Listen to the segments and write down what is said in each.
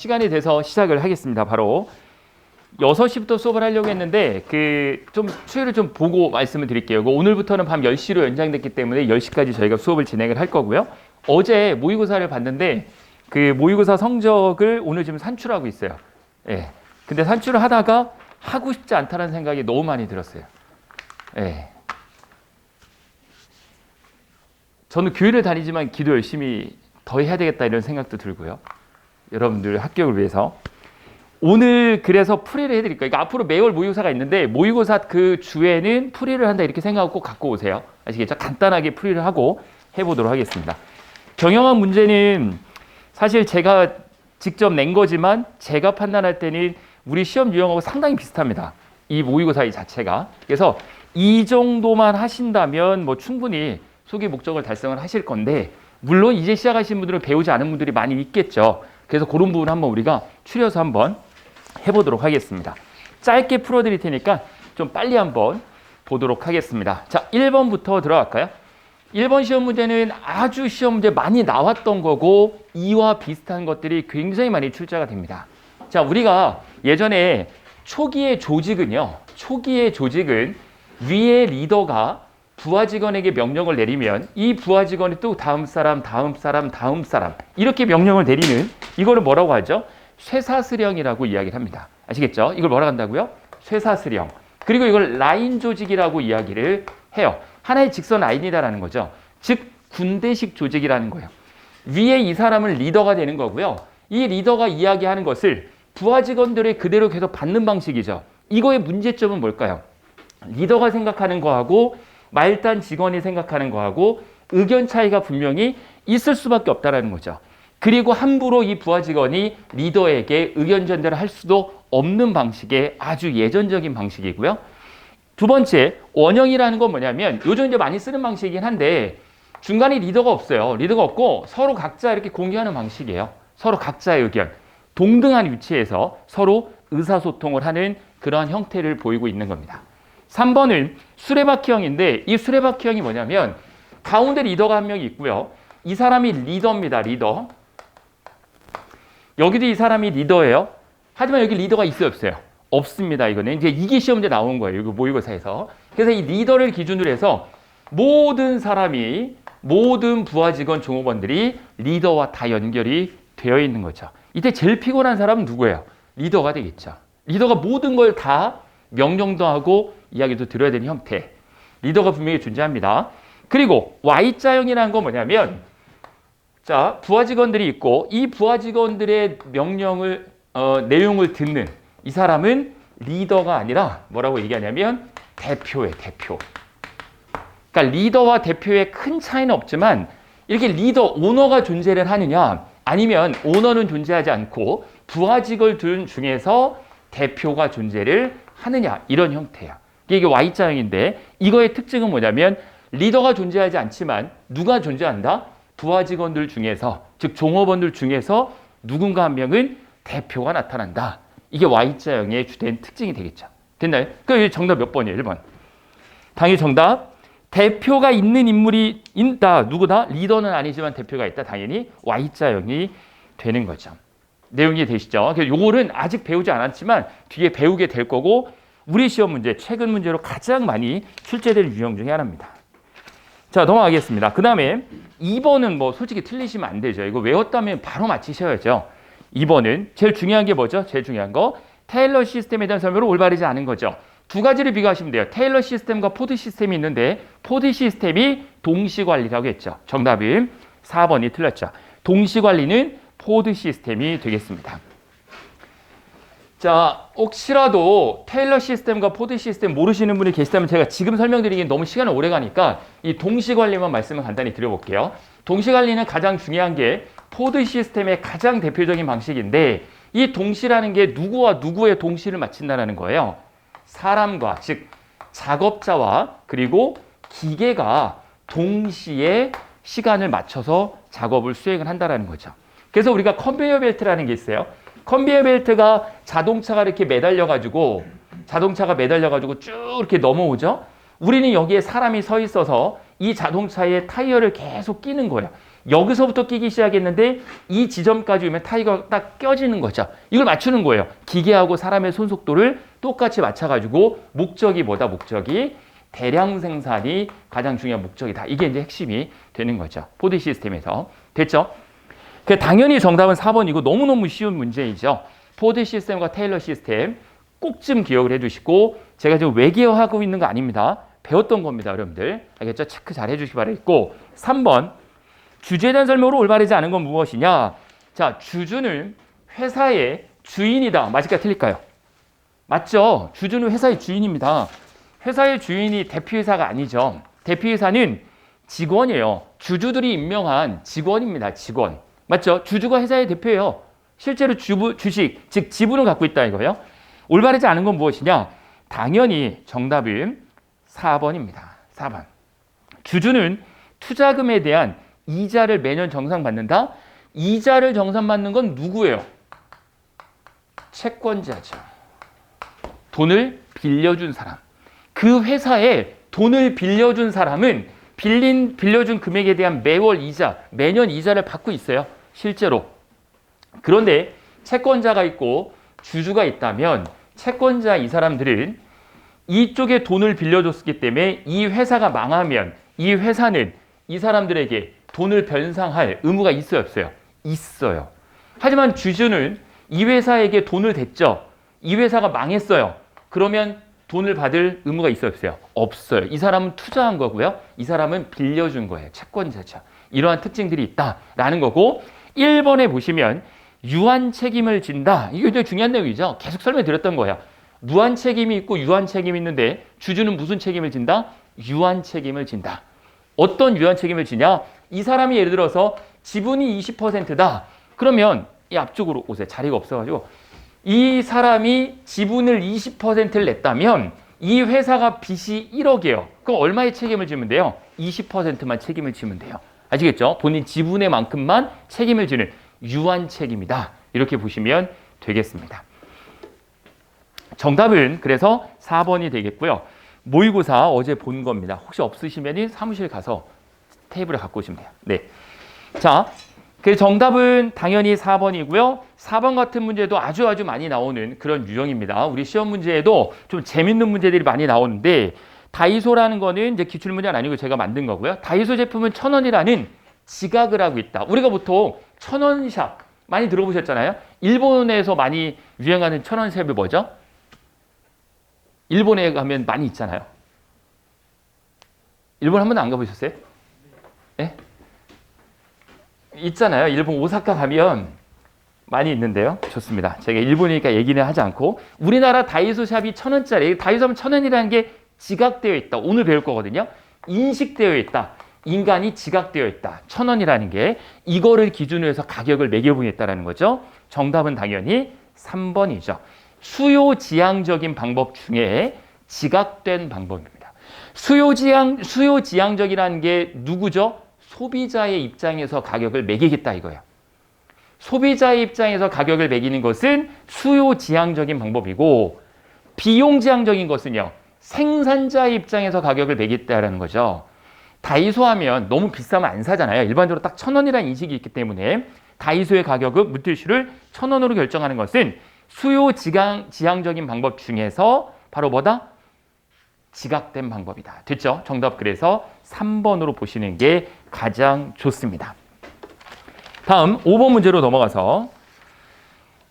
시간이 돼서 시작을 하겠습니다. 바로 6시부터 수업을 하려고 했는데 좀 추이를 좀 보고 말씀을 드릴게요. 오늘부터는 밤 10시로 연장됐기 때문에 10시까지 저희가 수업을 진행을 할 거고요. 어제 모의고사를 봤는데 그 모의고사 성적을 오늘 지금 산출하고 있어요. 예. 근데 산출을 하다가 하고 싶지 않다는 생각이 너무 많이 들었어요. 예. 저는 교회를 다니지만 기도 열심히 더 해야 되겠다 이런 생각도 들고요. 여러분들 합격을 위해서 오늘 그래서 풀이를 해드릴 거예요. 그러니까 앞으로 매월 모의고사가 있는데 모의고사 그 주에는 풀이를 한다 이렇게 생각하고 꼭 갖고 오세요. 아시겠죠? 간단하게 풀이를 하고 해보도록 하겠습니다. 경영학 문제는 사실 제가 직접 낸 거지만 제가 판단할 때는 우리 시험 유형하고 상당히 비슷합니다. 이 모의고사 이 자체가. 그래서 이 정도만 하신다면 뭐 충분히 소기 목적을 달성을 하실 건데 물론 이제 시작하신 분들은 배우지 않은 분들이 많이 있겠죠. 그래서 그런 부분 한번 우리가 추려서 한번 해보도록 하겠습니다. 짧게 풀어드릴 테니까 좀 빨리 한번 보도록 하겠습니다. 자, 1번부터 들어갈까요? 1번 시험 문제는 아주 시험 문제 많이 나왔던 거고 이와 비슷한 것들이 굉장히 많이 출제가 됩니다. 자, 우리가 예전에 초기의 조직은 위에 리더가 부하 직원에게 명령을 내리면 이 부하 직원이 또 다음 사람 이렇게 명령을 내리는 이거를 뭐라고 하죠? 쇠사슬형이라고 이야기를 합니다. 아시겠죠? 이걸 뭐라고 한다고요? 쇠사슬형. 그리고 이걸 라인 조직이라고 이야기를 해요. 하나의 직선 라인이다라는 거죠. 즉 군대식 조직이라는 거예요. 위에 이 사람은 리더가 되는 거고요. 이 리더가 이야기하는 것을 부하 직원들이 그대로 계속 받는 방식이죠. 이거의 문제점은 뭘까요? 리더가 생각하는 거하고 말단 직원이 생각하는 거하고 의견 차이가 분명히 있을 수밖에 없다는 거죠. 그리고 함부로 이 부하 직원이 리더에게 의견 전달을 할 수도 없는 방식의 아주 예전적인 방식이고요. 두 번째, 원형이라는 건 뭐냐면 요즘 이제 많이 쓰는 방식이긴 한데 중간에 리더가 없어요. 리더가 없고 서로 각자 이렇게 공유하는 방식이에요. 서로 각자의 의견, 동등한 위치에서 서로 의사소통을 하는 그러한 형태를 보이고 있는 겁니다. 3번은 수레바퀴형인데 이 수레바퀴형이 뭐냐면 가운데 리더가 한 명이 있고요. 이 사람이 리더입니다. 리더. 여기도 이 사람이 리더예요. 하지만 여기 리더가 있어요? 없어요? 없습니다. 이거는 이제 이게 시험 문제 나온 거예요. 이거 모의고사에서. 그래서 이 리더를 기준으로 해서 모든 부하 직원 종업원들이 리더와 다 연결이 되어 있는 거죠. 이때 제일 피곤한 사람은 누구예요? 리더가 되겠죠. 리더가 모든 걸 다 명령도 하고 이야기도 들어야 되는 형태. 리더가 분명히 존재합니다. 그리고 Y자형이라는 건 뭐냐면 자, 부하 직원들이 있고 이 부하 직원들의 내용을 듣는 이 사람은 리더가 아니라 뭐라고 얘기하냐면 대표예요, 대표. 그러니까 리더와 대표의 큰 차이는 없지만 이렇게 리더, 오너가 존재를 하느냐 아니면 오너는 존재하지 않고 부하 직원들 중에서 대표가 존재를 하느냐 이런 형태야. 이게 Y자형인데 이거의 특징은 뭐냐면 리더가 존재하지 않지만 누가 존재한다? 부하 직원들 중에서 즉 종업원들 중에서 누군가 한 명은 대표가 나타난다. 이게 Y자형의 주된 특징이 되겠죠. 됐나요? 그럼 정답 몇 번이에요? 1번. 당연히 정답. 대표가 있는 인물이 있다. 누구다? 리더는 아니지만 대표가 있다. 당연히 Y자형이 되는 거죠. 내용이 되시죠? 요거는 아직 배우지 않았지만 뒤에 배우게 될 거고 우리 시험 문제, 최근 문제로 가장 많이 출제될 유형 중에 하나입니다. 자, 넘어가겠습니다. 그 다음에 2번은 뭐 솔직히 틀리시면 안 되죠. 이거 외웠다면 바로 맞히셔야죠. 2번은 제일 중요한 게 뭐죠? 제일 중요한 거 테일러 시스템에 대한 설명을 올바르지 않은 거죠. 두 가지를 비교하시면 돼요. 테일러 시스템과 포드 시스템이 있는데 포드 시스템이 동시관리라고 했죠. 정답은 4번이 틀렸죠. 동시관리는 포드 시스템이 되겠습니다. 자, 혹시라도 테일러 시스템과 포드 시스템 모르시는 분이 계시다면 제가 지금 설명드리기엔 너무 시간이 오래 가니까 이 동시관리만 말씀을 간단히 드려볼게요. 동시관리는 가장 중요한 게 포드 시스템의 가장 대표적인 방식인데 이 동시라는 게 누구와 누구의 동시를 맞춘다는 거예요. 사람과 즉 작업자와 그리고 기계가 동시에 시간을 맞춰서 작업을 수행을 한다는 거죠. 그래서 우리가 컨베이어 벨트라는 게 있어요. 컨베이어 벨트가 자동차가 매달려가지고 쭉 이렇게 넘어오죠. 우리는 여기에 사람이 서 있어서 이 자동차에 타이어를 계속 끼는 거예요. 여기서부터 끼기 시작했는데 이 지점까지 오면 타이어가 딱 껴지는 거죠. 이걸 맞추는 거예요. 기계하고 사람의 손속도를 똑같이 맞춰가지고 목적이 뭐다? 목적이 대량 생산이 가장 중요한 목적이다. 이게 이제 핵심이 되는 거죠. 포드 시스템에서. 됐죠? 당연히 정답은 4번이고 너무너무 쉬운 문제이죠. 포드 시스템과 테일러 시스템 꼭 좀 기억을 해두시고 제가 지금 외계어하고 있는 거 아닙니다. 배웠던 겁니다. 여러분들. 알겠죠? 체크 잘 해주시기 바라겠고 3번 주주에 대한 설명으로 올바르지 않은 건 무엇이냐? 자, 주주는 회사의 주인이다. 맞을까요? 틀릴까요? 맞죠? 주주는 회사의 주인입니다. 회사의 주인이 대표이사가 아니죠. 대표이사는 직원이에요. 주주들이 임명한 직원입니다. 직원. 맞죠? 주주가 회사의 대표예요. 실제로 주식, 즉 지분을 갖고 있다 이거예요. 올바르지 않은 건 무엇이냐? 당연히 정답은 4번입니다. 4번. 주주는 투자금에 대한 이자를 매년 정산받는다? 이자를 정산받는 건 누구예요? 채권자죠. 돈을 빌려준 사람. 그 회사에 돈을 빌려준 사람은 빌려준 금액에 대한 매월 이자, 매년 이자를 받고 있어요. 실제로. 그런데 채권자가 있고 주주가 있다면 채권자 이 사람들은 이쪽에 돈을 빌려줬기 때문에 이 회사가 망하면 이 회사는 이 사람들에게 돈을 변상할 의무가 있어요, 없어요? 있어요. 하지만 주주는 이 회사에게 돈을 댔죠. 이 회사가 망했어요. 그러면 돈을 받을 의무가 있어요, 없어요? 없어요. 이 사람은 투자한 거고요. 이 사람은 빌려준 거예요. 채권자죠. 이러한 특징들이 있다라는 거고 1번에 보시면 유한 책임을 진다. 이게 굉장히 중요한 내용이죠. 계속 설명드렸던 거예요. 무한 책임이 있고 유한 책임이 있는데 주주는 무슨 책임을 진다? 유한 책임을 진다. 어떤 유한 책임을 지냐? 이 사람이 예를 들어서 지분이 20%다. 그러면 이 앞쪽으로 오세요. 자리가 없어가지고 이 사람이 지분을 20%를 냈다면 이 회사가 빚이 1억이에요. 그럼 얼마의 책임을 지면 돼요? 20%만 책임을 지면 돼요. 아시겠죠? 본인 지분의 만큼만 책임을 지는 유한 책임이다. 이렇게 보시면 되겠습니다. 정답은 그래서 4번이 되겠고요. 모의고사 어제 본 겁니다. 혹시 없으시면 사무실 가서 테이블에 갖고 오시면 돼요. 네. 자, 그 정답은 당연히 4번이고요. 4번 같은 문제도 아주 많이 나오는 그런 유형입니다. 우리 시험 문제에도 좀 재밌는 문제들이 많이 나오는데 다이소라는 거는 이제 기출문제는 아니고 제가 만든 거고요. 다이소 제품은 1,000원이라는 지각을 하고 있다. 우리가 보통 1,000원샵 많이 들어보셨잖아요. 일본에서 많이 유행하는 1,000원 샵이 뭐죠? 일본에 가면 많이 있잖아요. 일본 한 번도 안 가보셨어요? 네? 있잖아요. 일본 오사카 가면 많이 있는데요. 좋습니다. 제가 일본이니까 얘기는 하지 않고 우리나라 다이소 샵이 1,000원짜리 다이소 하면 1,000원이라는 게 지각되어 있다. 오늘 배울 거거든요. 인식되어 있다. 인간이 지각되어 있다. 1,000원이라는 게 이거를 기준으로 해서 가격을 매겨보겠다는 거죠. 정답은 당연히 3번이죠. 수요지향적인 방법 중에 지각된 방법입니다. 수요지향적이라는 게 누구죠? 소비자의 입장에서 가격을 매기겠다 이거예요. 소비자의 입장에서 가격을 매기는 것은 수요지향적인 방법이고 비용지향적인 것은요. 생산자의 입장에서 가격을 매기겠다라는 거죠. 다이소 하면 너무 비싸면 안 사잖아요. 일반적으로 딱 1,000원이라는 인식이 있기 때문에 다이소의 가격은 물티슈를 1,000원으로 결정하는 것은 수요지향적인 방법 중에서 바로 뭐다? 지각된 방법이다. 됐죠? 정답 그래서 3번으로 보시는 게 가장 좋습니다. 다음 5번 문제로 넘어가서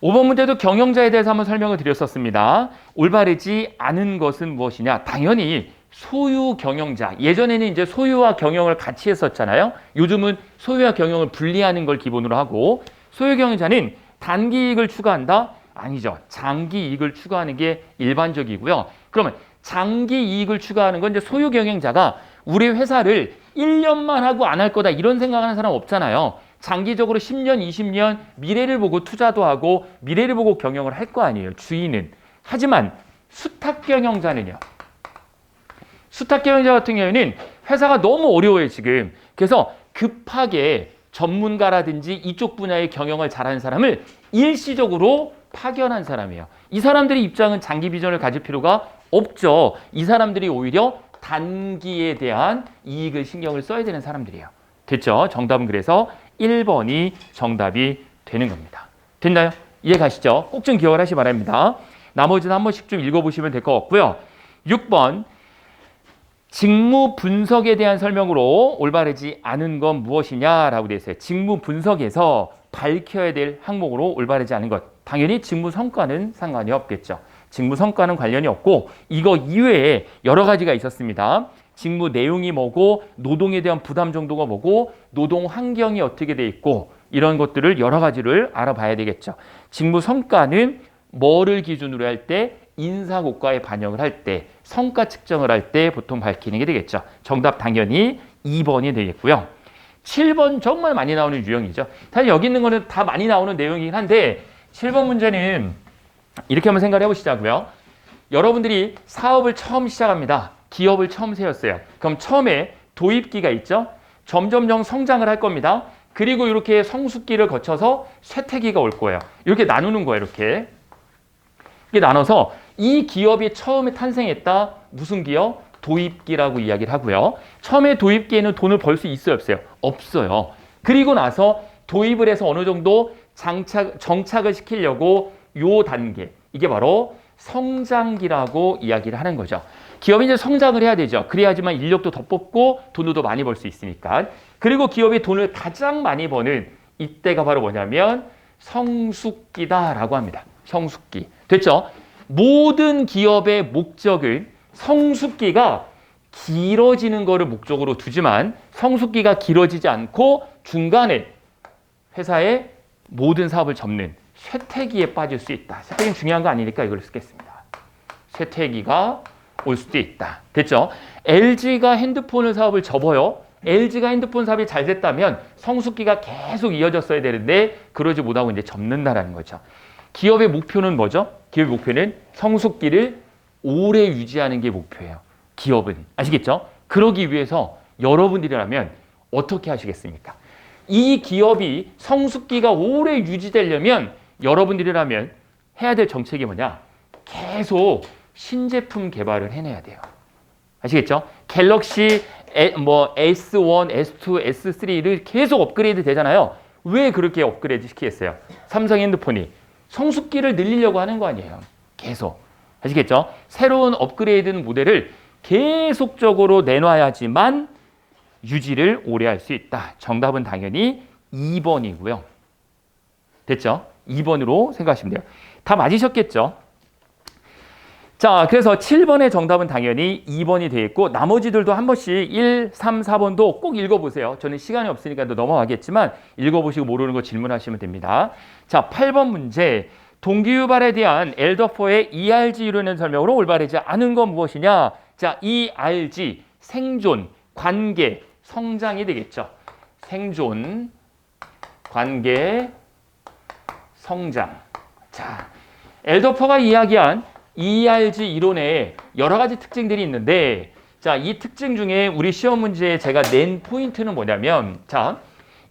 5번 문제도 경영자에 대해서 한번 설명을 드렸었습니다. 올바르지 않은 것은 무엇이냐? 당연히 소유 경영자. 예전에는 이제 소유와 경영을 같이 했었잖아요. 요즘은 소유와 경영을 분리하는 걸 기본으로 하고 소유 경영자는 단기 이익을 추구한다? 아니죠. 장기 이익을 추구하는 게 일반적이고요. 그러면 장기 이익을 추구하는 건 이제 소유 경영자가 우리 회사를 1년만 하고 안 할 거다 이런 생각하는 사람 없잖아요. 장기적으로 10년, 20년 미래를 보고 투자도 하고 미래를 보고 경영을 할 거 아니에요. 주인은. 하지만 수탁 경영자는요. 수탁 경영자 같은 경우에는 회사가 너무 어려워요, 지금. 그래서 급하게 전문가라든지 이쪽 분야의 경영을 잘하는 사람을 일시적으로 파견한 사람이에요. 이 사람들의 입장은 장기 비전을 가질 필요가 없죠. 이 사람들이 오히려 단기에 대한 이익을 신경을 써야 되는 사람들이에요. 됐죠? 정답은 그래서 1번이 정답이 되는 겁니다. 됐나요? 이해 가시죠? 꼭 좀 기억을 하시기 바랍니다. 나머지는 한 번씩 좀 읽어보시면 될 것 같고요. 6번 직무 분석에 대한 설명으로 올바르지 않은 건 무엇이냐라고 되어 있어요. 직무 분석에서 밝혀야 될 항목으로 올바르지 않은 것. 당연히 직무 성과는 상관이 없겠죠. 직무 성과는 관련이 없고 이거 이외에 여러 가지가 있었습니다. 직무 내용이 뭐고 노동에 대한 부담 정도가 뭐고 노동 환경이 어떻게 돼 있고 이런 것들을 여러 가지를 알아봐야 되겠죠. 직무 성과는 뭐를 기준으로 할 때 인사고과에 반영을 할 때 성과 측정을 할 때 보통 밝히는 게 되겠죠. 정답 당연히 2번이 되겠고요. 7번 정말 많이 나오는 유형이죠. 사실 여기 있는 거는 다 많이 나오는 내용이긴 한데 7번 문제는 이렇게 한번 생각을 해보시자고요. 여러분들이 사업을 처음 시작합니다. 기업을 처음 세웠어요. 그럼 처음에 도입기가 있죠. 점점점 성장을 할 겁니다. 그리고 이렇게 성숙기를 거쳐서 쇠퇴기가 올 거예요. 이렇게 나누는 거예요. 이렇게 나눠서 이 기업이 처음에 탄생했다. 무슨 기업? 도입기라고 이야기를 하고요. 처음에 도입기에는 돈을 벌 수 있어요? 없어요? 없어요. 그리고 나서 도입을 해서 어느 정도 정착을 시키려고 요 단계, 이게 바로 성장기라고 이야기를 하는 거죠. 기업이 이제 성장을 해야 되죠. 그래야지만 인력도 더 뽑고 돈도 더 많이 벌 수 있으니까. 그리고 기업이 돈을 가장 많이 버는 이때가 바로 뭐냐면 성숙기다라고 합니다. 성숙기. 됐죠? 모든 기업의 목적은 성숙기가 길어지는 것을 목적으로 두지만 성숙기가 길어지지 않고 중간에 회사의 모든 사업을 접는 쇠퇴기에 빠질 수 있다. 쇠퇴기는 중요한 거 아니니까 이걸 쓰겠습니다. 쇠퇴기가 올 수도 있다. 됐죠? LG가 핸드폰을 사업을 접어요. LG가 핸드폰 사업이 잘 됐다면 성숙기가 계속 이어졌어야 되는데 그러지 못하고 이제 접는다라는 거죠. 기업의 목표는 뭐죠? 기업의 목표는 성숙기를 오래 유지하는 게 목표예요. 기업은. 아시겠죠? 그러기 위해서 여러분들이라면 어떻게 하시겠습니까? 이 기업이 성숙기가 오래 유지되려면 여러분들이라면 해야 될 정책이 뭐냐? 계속 신제품 개발을 해내야 돼요. 아시겠죠? 갤럭시 S1, S2, S3를 계속 업그레이드 되잖아요. 왜 그렇게 업그레이드 시키겠어요? 삼성 핸드폰이 성숙기를 늘리려고 하는 거 아니에요. 계속. 아시겠죠? 새로운 업그레이드 모델을 계속적으로 내놔야지만 유지를 오래 할 수 있다. 정답은 당연히 2번이고요. 됐죠? 2번으로 생각하시면 돼요. 다 맞으셨겠죠? 자, 그래서 7번의 정답은 당연히 2번이 되겠고 나머지들도 한 번씩 1, 3, 4번도 꼭 읽어보세요. 저는 시간이 없으니까 넘어가겠지만 읽어보시고 모르는 거 질문하시면 됩니다. 자, 8번 문제. 동기유발에 대한 엘더포의 ERG 이론의 설명으로 올바르지 않은 건 무엇이냐? 자, ERG, 생존, 관계, 성장이 되겠죠. 생존, 관계, 성장. 자, 엘더포가 이야기한 ERG 이론에 여러 가지 특징들이 있는데 자, 이 특징 중에 우리 시험 문제에 제가 낸 포인트는 뭐냐면 자,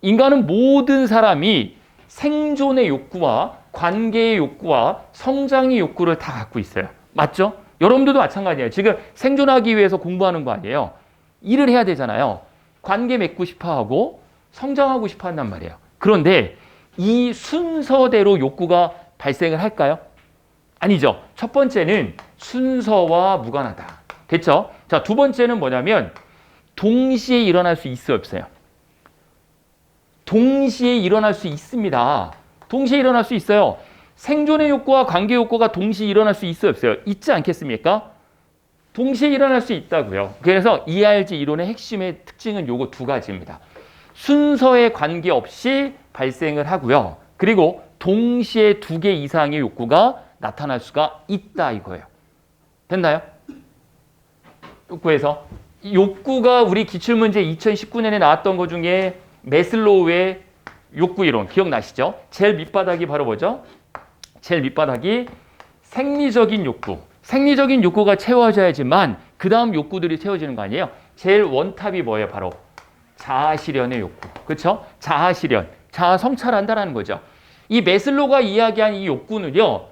인간은 모든 사람이 생존의 욕구와 관계의 욕구와 성장의 욕구를 다 갖고 있어요. 맞죠? 여러분들도 마찬가지예요. 지금 생존하기 위해서 공부하는 거 아니에요. 일을 해야 되잖아요. 관계 맺고 싶어 하고 성장하고 싶어 한단 말이에요. 그런데 이 순서대로 욕구가 발생을 할까요? 아니죠. 첫 번째는 순서와 무관하다. 됐죠? 자, 두 번째는 뭐냐면 동시에 일어날 수 있어요, 없어요? 동시에 일어날 수 있습니다. 동시에 일어날 수 있어요. 생존의 욕구와 관계 욕구가 동시에 일어날 수 있어요, 없어요? 있지 않겠습니까? 동시에 일어날 수 있다고요. 그래서 ERG 이론의 핵심의 특징은 요거 두 가지입니다. 순서에 관계없이 발생을 하고요. 그리고 동시에 두 개 이상의 욕구가 나타날 수가 있다 이거예요. 됐나요? 욕구에서 욕구가 우리 기출문제 2019년에 나왔던 것 중에 매슬로우의 욕구 이론 기억나시죠? 제일 밑바닥이 바로 뭐죠? 제일 밑바닥이 생리적인 욕구. 생리적인 욕구가 채워져야지만 그 다음 욕구들이 채워지는 거 아니에요? 제일 원탑이 뭐예요? 바로 자아실현의 욕구. 그렇죠? 자아실현. 자아 성찰한다라는 거죠. 이 매슬로우가 이야기한 이 욕구는요.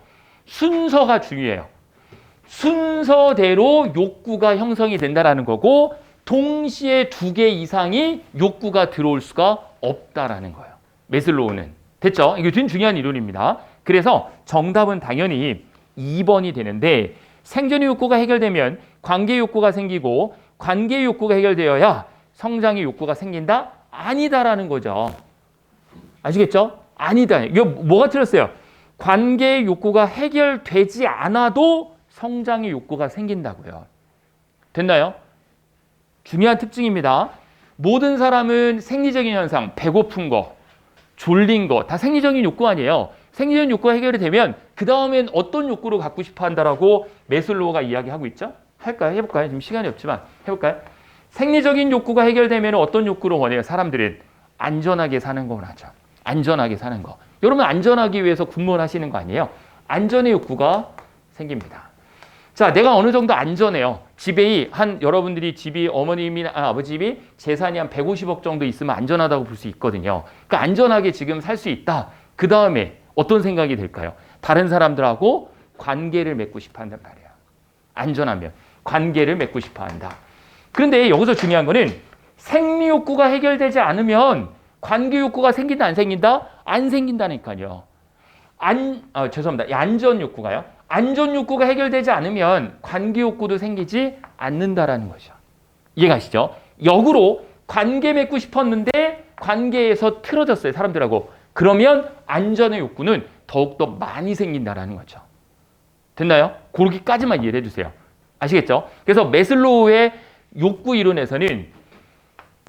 순서가 중요해요. 순서대로 욕구가 형성이 된다라는 거고 동시에 두 개 이상이 욕구가 들어올 수가 없다라는 거예요. 매슬로우는. 됐죠? 이게 좀 중요한 이론입니다. 그래서 정답은 당연히 2번이 되는데 생존의 욕구가 해결되면 관계 욕구가 생기고 관계 욕구가 해결되어야 성장의 욕구가 생긴다? 아니다라는 거죠. 아시겠죠? 아니다. 이거 뭐가 틀렸어요? 관계의 욕구가 해결되지 않아도 성장의 욕구가 생긴다고요. 됐나요? 중요한 특징입니다. 모든 사람은 생리적인 현상, 배고픈 거, 졸린 거, 다 생리적인 욕구 아니에요. 생리적인 욕구가 해결이 되면 그 다음엔 어떤 욕구를 갖고 싶어 한다라고 매슬로우가 이야기하고 있죠? 할까요? 해볼까요? 지금 시간이 없지만 해볼까요? 생리적인 욕구가 해결되면 어떤 욕구를 원해요? 사람들은 안전하게 사는 거 원하죠. 안전하게 사는 거. 여러분 안전하기 위해서 군무원 하시는 거 아니에요? 안전의 욕구가 생깁니다. 자, 내가 어느 정도 안전해요. 집에 여러분들이 집이 어머님이나 아버지 집이 재산이 한 150억 정도 있으면 안전하다고 볼 수 있거든요. 그러니까 안전하게 지금 살 수 있다. 그 다음에 어떤 생각이 들까요? 다른 사람들하고 관계를 맺고 싶어 한단 말이에요. 안전하면 관계를 맺고 싶어 한다. 그런데 여기서 중요한 거는 생리 욕구가 해결되지 않으면 관계 욕구가 생긴다 안 생긴다? 안 생긴다니까요. 죄송합니다. 안전 욕구가요. 안전 욕구가 해결되지 않으면 관계 욕구도 생기지 않는다라는 거죠. 이해가시죠? 역으로 관계 맺고 싶었는데 관계에서 틀어졌어요. 사람들하고. 그러면 안전의 욕구는 더욱더 많이 생긴다라는 거죠. 됐나요? 그렇게까지만 이해해 주세요. 아시겠죠? 그래서 매슬로우의 욕구 이론에서는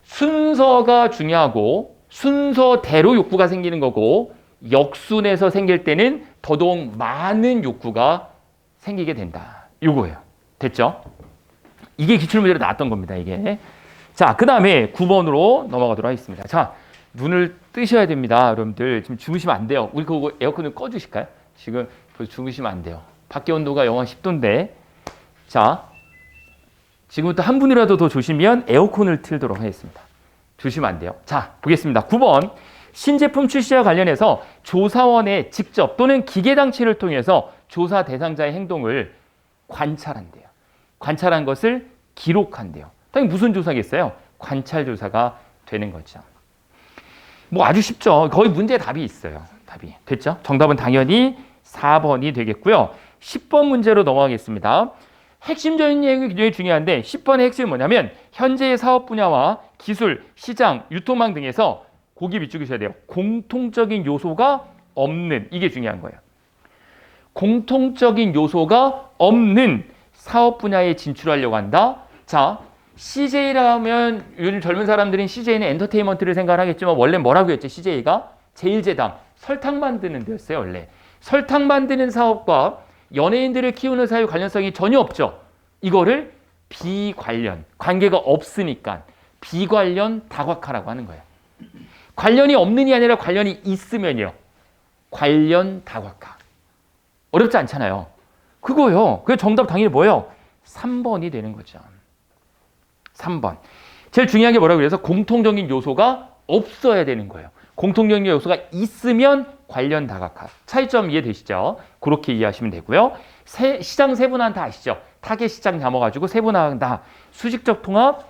순서가 중요하고 순서대로 욕구가 생기는 거고 역순에서 생길 때는 더더욱 많은 욕구가 생기게 된다. 요거예요. 됐죠? 이게 기출문제로 나왔던 겁니다. 이게. 자, 그 다음에 9번으로 넘어가도록 하겠습니다. 자, 눈을 뜨셔야 됩니다. 여러분들 지금 주무시면 안 돼요. 우리 그거 에어컨을 꺼주실까요? 지금 주무시면 안 돼요. 밖에 온도가 영하 10도인데 자, 지금부터 한 분이라도 더 조시면 에어컨을 틀도록 하겠습니다. 조시면 안 돼요. 자, 보겠습니다. 9번. 신제품 출시와 관련해서 조사원에 직접 또는 기계장치를 통해서 조사 대상자의 행동을 관찰한대요. 관찰한 것을 기록한대요. 당연히 무슨 조사겠어요? 관찰 조사가 되는 거죠. 뭐 아주 쉽죠. 거의 문제에 답이 있어요. 답이. 됐죠? 정답은 당연히 4번이 되겠고요. 10번 문제로 넘어가겠습니다. 핵심적인 내용이 굉장히 중요한데 10번의 핵심은 뭐냐면 현재의 사업 분야와 기술, 시장, 유통망 등에서 고기 비추기셔야 돼요. 공통적인 요소가 없는, 이게 중요한 거예요. 공통적인 요소가 없는 사업 분야에 진출하려고 한다. 자, CJ라면 요즘 젊은 사람들은 CJ는 엔터테인먼트를 생각하겠지만 원래 뭐라고 했죠? CJ가 제일제당 설탕 만드는 데였어요. 원래 설탕 만드는 사업과 연예인들을 키우는 사회 관련성이 전혀 없죠. 이거를 비관련, 관계가 없으니까 비관련 다각화라고 하는 거예요. 관련이 없는이 아니라 관련이 있으면요. 관련 다각화. 어렵지 않잖아요. 그거요. 그 정답 당연히 뭐예요? 3번이 되는 거죠. 3번. 제일 중요한 게 뭐라고 그래서 공통적인 요소가 없어야 되는 거예요. 공통적인 요소가 있으면 관련 다각화. 차이점 이해되시죠? 그렇게 이해하시면 되고요. 시장 세분화는 다 아시죠? 타겟 시장 잡아가지고 세분화한다. 수직적 통합,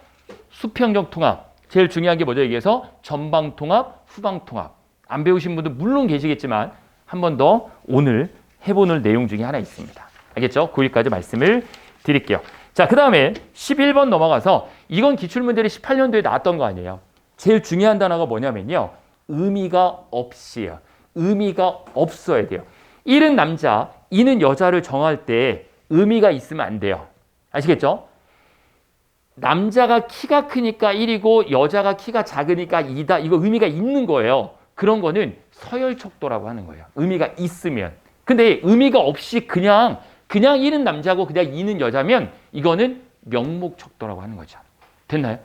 수평적 통합. 제일 중요한 게 뭐죠? 여기에서 전방 통합, 후방 통합. 안 배우신 분들 물론 계시겠지만 한 번 더 오늘 해보는 내용 중에 하나 있습니다. 알겠죠? 거기까지 말씀을 드릴게요. 자, 그 다음에 11번 넘어가서 이건 기출문제를 18년도에 나왔던 거 아니에요. 제일 중요한 단어가 뭐냐면요. 의미가 없이요. 의미가 없어야 돼요. 1은 남자, 2는 여자를 정할 때 의미가 있으면 안 돼요. 아시겠죠? 남자가 키가 크니까 1이고 여자가 키가 작으니까 2다. 이거 의미가 있는 거예요. 그런 거는 서열척도라고 하는 거예요. 의미가 있으면. 근데 의미가 없이 그냥 1은 남자고 그냥 2는 여자면 이거는 명목척도라고 하는 거죠. 됐나요?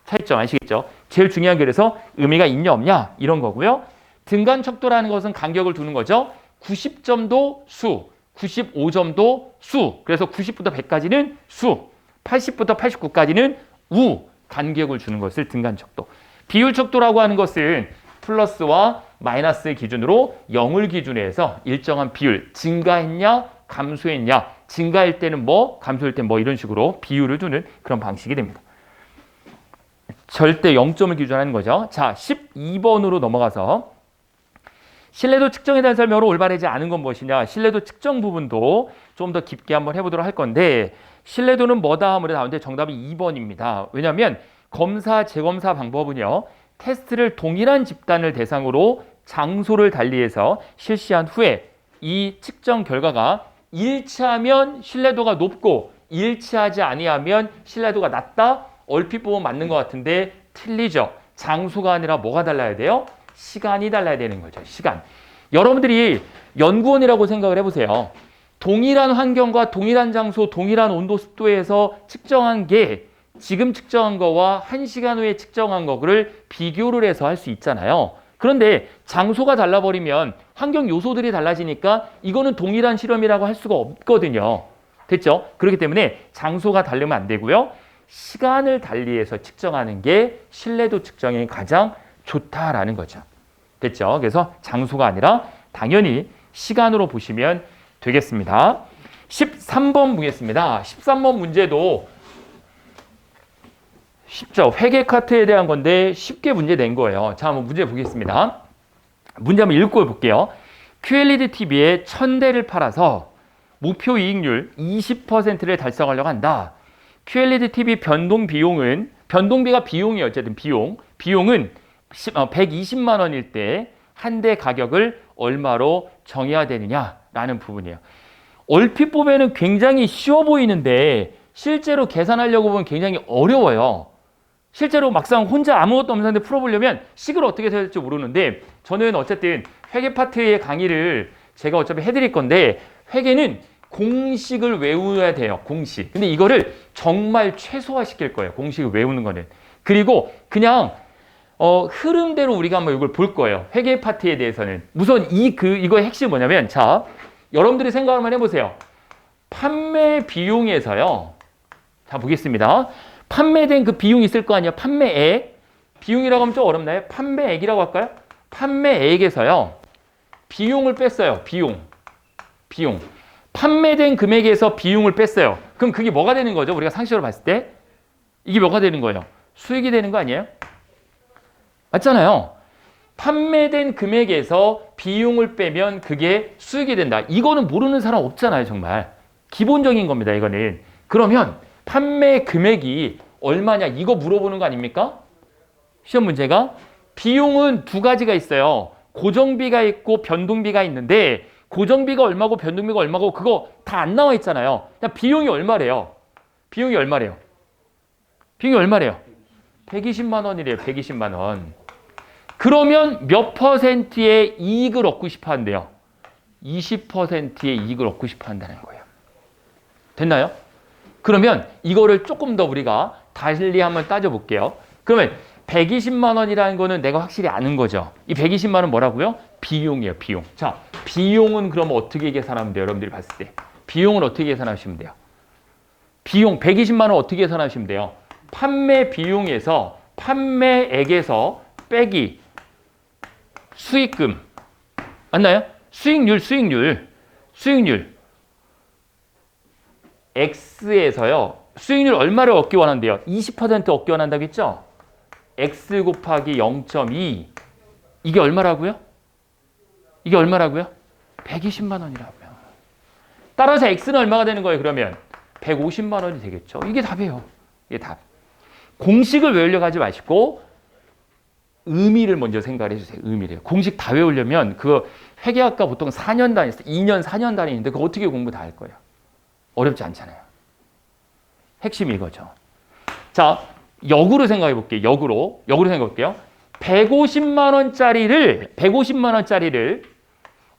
차이점 아시겠죠? 제일 중요한 게 그래서 의미가 있냐 없냐 이런 거고요. 등간척도라는 것은 간격을 두는 거죠. 90점도 수, 95점도 수. 그래서 90부터 100까지는 수, 80부터 89까지는 우. 간격을 주는 것을 등간척도. 비율척도라고 하는 것은 플러스와 마이너스 기준으로 0을 기준으로 해서 일정한 비율, 증가했냐 감소했냐. 증가할 때는 뭐, 감소할 때는 뭐 이런 식으로 비율을 두는 그런 방식이 됩니다. 절대 0점을 기준하는 거죠. 자, 12번으로 넘어가서 신뢰도 측정에 대한 설명으로 올바르지 않은 건 무엇이냐? 신뢰도 측정 부분도 좀 더 깊게 한번 해보도록 할 건데 신뢰도는 뭐다 하면 나오는데 정답이 2번입니다. 왜냐하면 검사, 재검사 방법은요. 테스트를 동일한 집단을 대상으로 장소를 달리해서 실시한 후에 이 측정 결과가 일치하면 신뢰도가 높고 일치하지 아니하면 신뢰도가 낮다? 얼핏 보면 맞는 것 같은데 틀리죠. 장소가 아니라 뭐가 달라야 돼요? 시간이 달라야 되는 거죠. 시간. 여러분들이 연구원이라고 생각을 해보세요. 동일한 환경과 동일한 장소, 동일한 온도, 습도에서 측정한 게 지금 측정한 거와 1시간 후에 측정한 거를 비교를 해서 할 수 있잖아요. 그런데 장소가 달라버리면 환경 요소들이 달라지니까 이거는 동일한 실험이라고 할 수가 없거든요. 됐죠? 그렇기 때문에 장소가 다르면 안 되고요. 시간을 달리해서 측정하는 게 신뢰도 측정에 가장 좋다라는 거죠. 됐죠? 그래서 장소가 아니라 당연히 시간으로 보시면 되겠습니다. 13번 보겠습니다. 13번 문제도 쉽죠? 회계 카트에 대한 건데 쉽게 문제 낸 거예요. 자, 한번 문제 보겠습니다. 문제 한번 읽고 볼게요. QLED TV에 1000대를 팔아서 목표 이익률 20%를 달성하려고 한다. QLED TV 변동 비용은, 변동비가 비용이에요. 어쨌든 비용은 120만 원일 때 한 대 가격을 얼마로 정해야 되느냐라는 부분이에요. 얼핏 보면은 굉장히 쉬워 보이는데 실제로 계산하려고 보면 굉장히 어려워요. 실제로 막상 혼자 아무것도 없는 상태 풀어보려면 식을 어떻게 해야 될지 모르는데 저는 어쨌든 회계 파트의 강의를 제가 어차피 해드릴 건데 회계는 공식을 외워야 돼요. 공식. 근데 이거를 정말 최소화시킬 거예요. 공식을 외우는 거는. 그리고 그냥 흐름대로 우리가 한번 이걸 볼 거예요. 회계 파트에 대해서는. 우선 이거의 핵심이 뭐냐면 자, 여러분들이 생각 한번 해보세요. 판매 비용에서요. 자, 보겠습니다. 판매된 그 비용이 있을 거 아니에요. 판매액. 비용이라고 하면 좀 어렵나요? 판매액이라고 할까요? 판매액에서요. 비용을 뺐어요. 비용. 판매된 금액에서 비용을 뺐어요. 그럼 그게 뭐가 되는 거죠? 우리가 상식으로 봤을 때. 이게 뭐가 되는 거예요? 수익이 되는 거 아니에요? 맞잖아요. 판매된 금액에서 비용을 빼면 그게 수익이 된다. 이거는 모르는 사람 없잖아요. 정말. 기본적인 겁니다. 이거는. 그러면 판매 금액이 얼마냐 이거 물어보는 거 아닙니까? 시험 문제가. 비용은 두 가지가 있어요. 고정비가 있고 변동비가 있는데 고정비가 얼마고 변동비가 얼마고 그거 다 안 나와 있잖아요. 그냥 비용이 얼마래요? 120만 원이래요. 120만 원. 그러면 몇 퍼센트의 이익을 얻고 싶어 한대요? 20%의 이익을 얻고 싶어 한다는 거예요. 됐나요? 그러면 이거를 조금 더 우리가 달리 한번 따져볼게요. 그러면 120만 원이라는 거는 내가 확실히 아는 거죠. 이 120만 원 뭐라고요? 비용이에요. 비용. 자, 비용은 그럼 어떻게 계산하면 돼요? 여러분들이 봤을 때. 비용을 어떻게 계산하시면 돼요? 비용 120만 원 어떻게 계산하시면 돼요? 판매 비용에서 판매액에서 빼기 수익금. 맞나요? 수익률. X에서요. 수익률 얼마를 얻기 원한대요? 20% 얻기 원한다고 했죠? X 곱하기 0.2. 이게 얼마라고요? 120만 원이라고요. 따라서 X는 얼마가 되는 거예요? 그러면 150만 원이 되겠죠. 이게 답이에요. 이게 답. 공식을 외우려고 하지 마시고 의미를 먼저 생각을 해주세요. 의미를. 공식 다 외우려면 그 회계학과 보통 4년 단위, 2년, 4년 단위인데 그거 어떻게 공부 다 할 거예요? 어렵지 않잖아요. 핵심이 이거죠. 자, 역으로 생각해 볼게요. 역으로 생각해 볼게요. 150만 원짜리를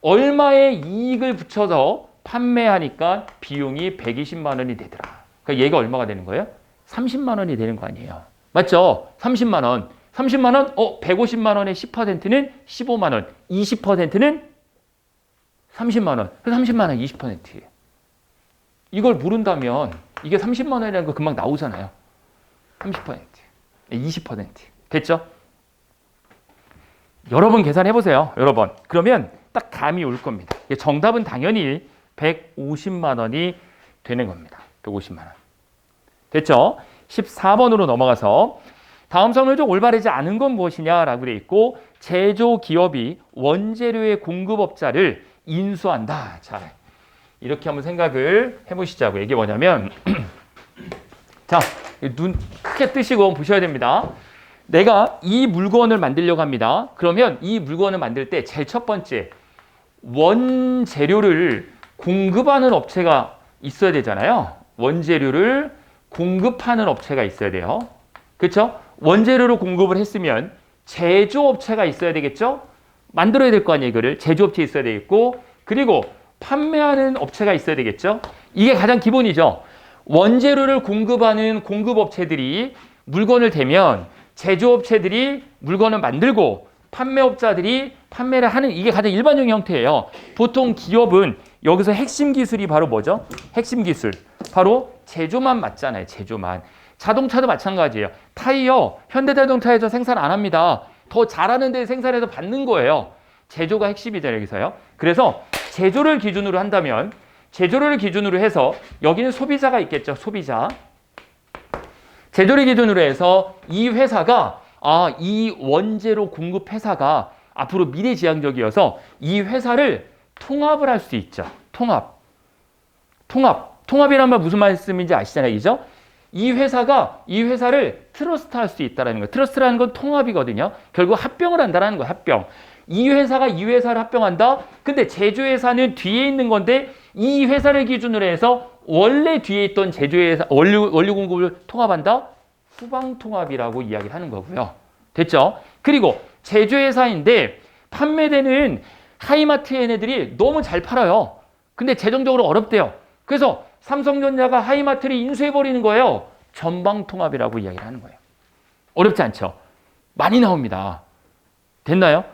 얼마의 이익을 붙여서 판매하니까 비용이 120만 원이 되더라. 그러니까 얘가 얼마가 되는 거예요? 30만 원이 되는 거 아니에요. 맞죠? 30만 원. 150만 원의 10%는 15만 원. 20%는 30만 원. 그래서 30만 원 20%예요. 이걸 모른다면 이게 30만 원이라는 거 금방 나오잖아요. 30%, 20%. 됐죠? 여러 번 계산해 보세요. 여러 번. 그러면 딱 감이 올 겁니다. 정답은 당연히 150만 원이 되는 겁니다. 150만 원. 됐죠? 14번으로 넘어가서 다음 설명적 올바르지 않은 건 무엇이냐라고 되어 있고 제조 기업이 원재료의 공급업자를 인수한다. 자, 이렇게 한번 생각을 해보시자고요. 이게 뭐냐면 자, 눈 크게 뜨시고 보셔야 됩니다. 내가 이 물건을 만들려고 합니다. 그러면 이 물건을 만들 때 제일 첫 번째 원재료를 공급하는 업체가 있어야 되잖아요. 원재료를 공급하는 업체가 있어야 돼요. 그렇죠? 원재료를 공급을 했으면 제조업체가 있어야 되겠죠? 만들어야 될 거 아니에요. 이거를 제조업체 있어야 되겠고 그리고 판매하는 업체가 있어야 되겠죠? 이게 가장 기본이죠. 원재료를 공급하는 공급업체들이 물건을 대면 제조업체들이 물건을 만들고 판매업자들이 판매를 하는 이게 가장 일반적인 형태예요. 보통 기업은 여기서 핵심 기술이 바로 뭐죠? 핵심 기술. 바로 제조만 맞잖아요. 제조만. 자동차도 마찬가지예요. 타이어, 현대자동차에서 생산 안 합니다. 더 잘하는 데 생산해서 받는 거예요. 제조가 핵심이잖아요. 여기서요. 그래서 제조를 기준으로 한다면 제조를 기준으로 해서 여기는 소비자가 있겠죠. 소비자. 제조를 기준으로 해서 이 회사가 이 원재료 공급 회사가 앞으로 미래지향적이어서 이 회사를 통합을 할 수 있죠. 통합이란 말 무슨 말씀인지 아시잖아요. 그죠? 이 회사를 트러스트 할 수 있다는 거예요. 트러스트라는 건 통합이거든요. 결국 합병을 한다는 거예요. 합병. 이 회사가 이 회사를 합병한다. 근데 제조회사는 뒤에 있는 건데 이 회사를 기준으로 해서 원래 뒤에 있던 제조회사 원료 공급을 통합한다. 후방 통합이라고 이야기를 하는 거고요. 됐죠? 그리고 제조회사인데 판매되는 하이마트 얘네들이 너무 잘 팔아요. 근데 재정적으로 어렵대요. 그래서 삼성전자가 하이마트를 인수해버리는 거예요. 전방통합이라고 이야기를 하는 거예요. 어렵지 않죠? 많이 나옵니다. 됐나요?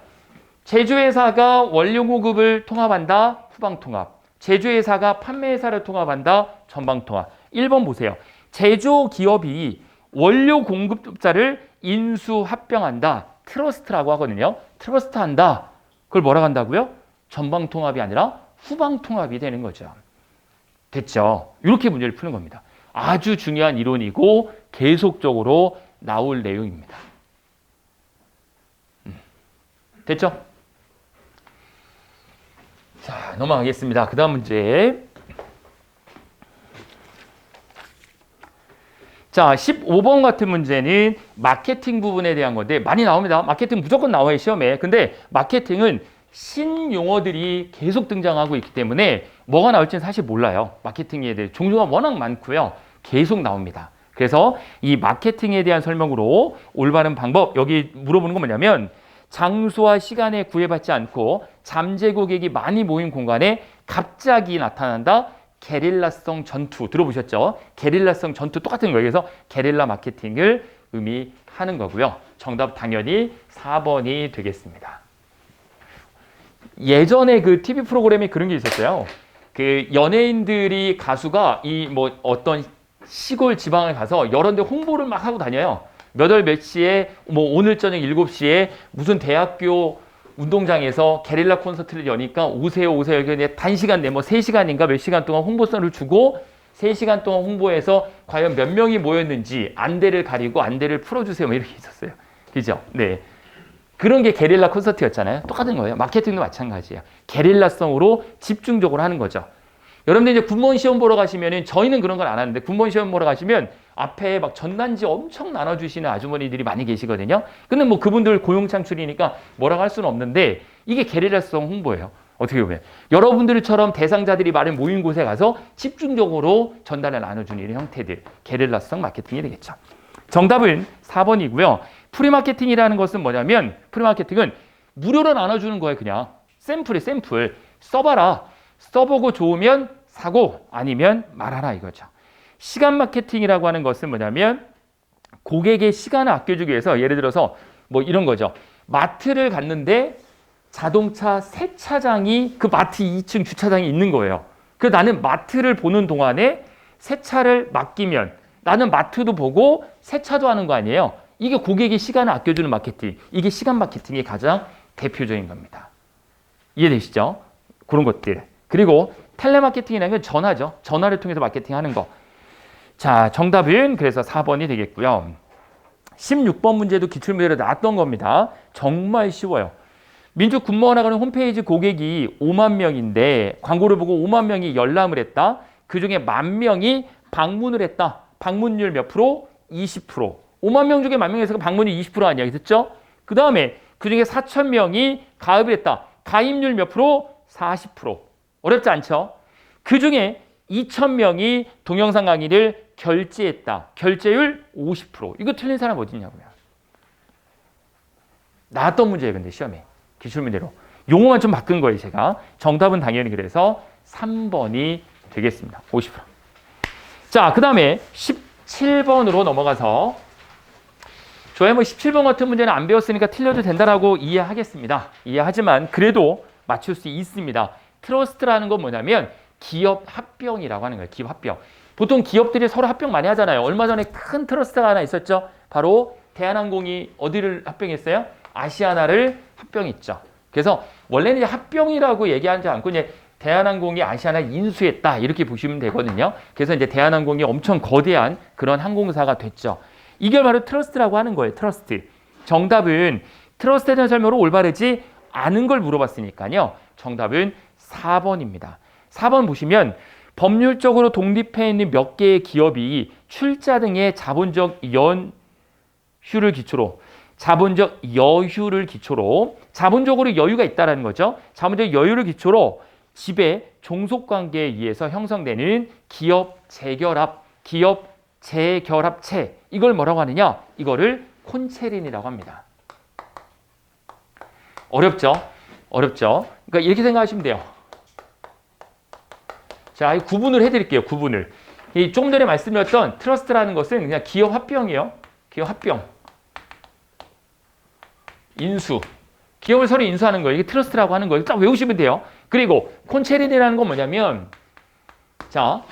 제조회사가 원료 공급을 통합한다. 후방통합. 제조회사가 판매회사를 통합한다. 전방통합. 1번 보세요. 제조기업이 원료 공급자를 인수합병한다. 트러스트라고 하거든요. 트러스트한다. 그걸 뭐라고 한다고요? 전방통합이 아니라 후방통합이 되는 거죠. 됐죠? 이렇게 문제를 푸는 겁니다. 아주 중요한 이론이고 계속적으로 나올 내용입니다. 됐죠? 자, 넘어가겠습니다. 그 다음 문제. 자, 15번 같은 문제는 마케팅 부분에 대한 건데 많이 나옵니다. 마케팅 무조건 나와요, 시험에. 근데 마케팅은 신용어들이 계속 등장하고 있기 때문에 뭐가 나올지는 사실 몰라요. 마케팅에 대해 종류가 워낙 많고요. 계속 나옵니다. 그래서 이 마케팅에 대한 설명으로 올바른 방법, 여기 물어보는 건 뭐냐면 장소와 시간에 구애받지 않고 잠재 고객이 많이 모인 공간에 갑자기 나타난다. 게릴라성 전투 들어보셨죠? 게릴라성 전투 똑같은 거예요. 그래서 게릴라 마케팅을 의미하는 거고요. 정답 당연히 4번이 되겠습니다. 예전에 그 TV 프로그램에 그런 게 있었어요. 그 연예인들이 가수가 이 뭐 어떤 시골 지방에 가서 여러 데 홍보를 막 하고 다녀요. 몇 월 몇 시에 뭐 오늘 저녁 7시에 무슨 대학교 운동장에서 게릴라 콘서트를 여니까 오세요. 이게 단시간 내 뭐 3시간인가 몇 시간 동안 홍보선을 주고 3시간 동안 홍보해서 과연 몇 명이 모였는지 안대를 가리고 안대를 풀어주세요. 뭐 이렇게 있었어요. 그죠? 네. 그런 게 게릴라 콘서트였잖아요. 똑같은 거예요. 마케팅도 마찬가지예요. 게릴라성으로 집중적으로 하는 거죠. 여러분들 이제 군무원 시험 보러 가시면은 저희는 그런 걸 안 하는데 군무원 시험 보러 가시면 앞에 막 전단지 엄청 나눠주시는 아주머니들이 많이 계시거든요. 근데 뭐 그분들 고용 창출이니까 뭐라고 할 수는 없는데 이게 게릴라성 홍보예요. 어떻게 보면 여러분들처럼 대상자들이 많은 모인 곳에 가서 집중적으로 전달을 나눠주는 이런 형태들 게릴라성 마케팅이 되겠죠. 정답은 4번이고요. 프리마케팅이라는 것은 뭐냐면 프리마케팅은 무료로 나눠주는 거예요. 그냥 샘플 써봐라. 써보고 좋으면 사고 아니면 말아라 이거죠. 시간 마케팅이라고 하는 것은 뭐냐면 고객의 시간을 아껴주기 위해서 예를 들어서 뭐 이런 거죠. 마트를 갔는데 자동차 세차장이 그 마트 2층 주차장에 있는 거예요. 그래서 나는 마트를 보는 동안에 세차를 맡기면 나는 마트도 보고 세차도 하는 거 아니에요. 이게 고객의 시간을 아껴주는 마케팅. 이게 시간 마케팅의 가장 대표적인 겁니다. 이해되시죠? 그런 것들. 그리고 텔레마케팅이라는 건 전화죠. 전화를 통해서 마케팅하는 거. 자, 정답은 그래서 4번이 되겠고요. 16번 문제도 기출문제로 나왔던 겁니다. 정말 쉬워요. 민주군무원 학원 홈페이지 고객이 5만 명인데 광고를 보고 5만 명이 열람을 했다. 그중에 10,000명이 방문을 했다. 방문율 몇 프로? 20%. 5만 명 중에 10,000명에서 방문율 20% 아니야. 됐죠? 그 다음에 그중에 4,000명이 가입을 했다. 가입률 몇 프로? 40%. 어렵지 않죠? 그중에 2,000명이 동영상 강의를 결제했다. 결제율 50%. 이거 틀린 사람 어디 있냐고요. 나왔던 문제예요. 근데 시험에. 기출문제로. 용어만 좀 바꾼 거예요. 제가. 정답은 당연히 그래서 3번이 되겠습니다. 50%. 자, 그 다음에 17번으로 넘어가서 저의 뭐 17번 같은 문제는 안 배웠으니까 틀려도 된다라고 이해하겠습니다. 이해하지만 그래도 맞출 수 있습니다. 트러스트라는 건 뭐냐면 기업 합병이라고 하는 거예요. 기업 합병. 보통 기업들이 서로 합병 많이 하잖아요. 얼마 전에 큰 트러스트가 하나 있었죠. 바로 대한항공이 어디를 합병했어요? 아시아나를 합병했죠. 그래서 원래는 이제 합병이라고 얘기하지 않고 이제 대한항공이 아시아나를 인수했다 이렇게 보시면 되거든요. 그래서 이제 대한항공이 엄청 거대한 그런 항공사가 됐죠. 이게 바로 트러스트라고 하는 거예요. 트러스트. 정답은 트러스트에 대한 설명으로 올바르지 않은 걸 물어봤으니까요. 정답은 4번입니다. 4번 보시면 법률적으로 독립해 있는 몇 개의 기업이 출자 등의 자본적 여유를 기초로 자본적으로 여유가 있다는 거죠. 자본적 여유를 기초로 지배 종속관계에 의해서 형성되는 기업 재결합체 이걸 뭐라고 하느냐? 이거를 콘체린이라고 합니다. 어렵죠? 그러니까 이렇게 생각하시면 돼요. 자, 구분을 해드릴게요. 구분을. 조금 전에 말씀드렸던 트러스트라는 것은 그냥 기업 합병이에요. 기업 합병. 인수. 기업을 서로 인수하는 거예요. 이게 트러스트라고 하는 거예요. 딱 외우시면 돼요. 그리고 콘체린이라는 건 뭐냐면 자,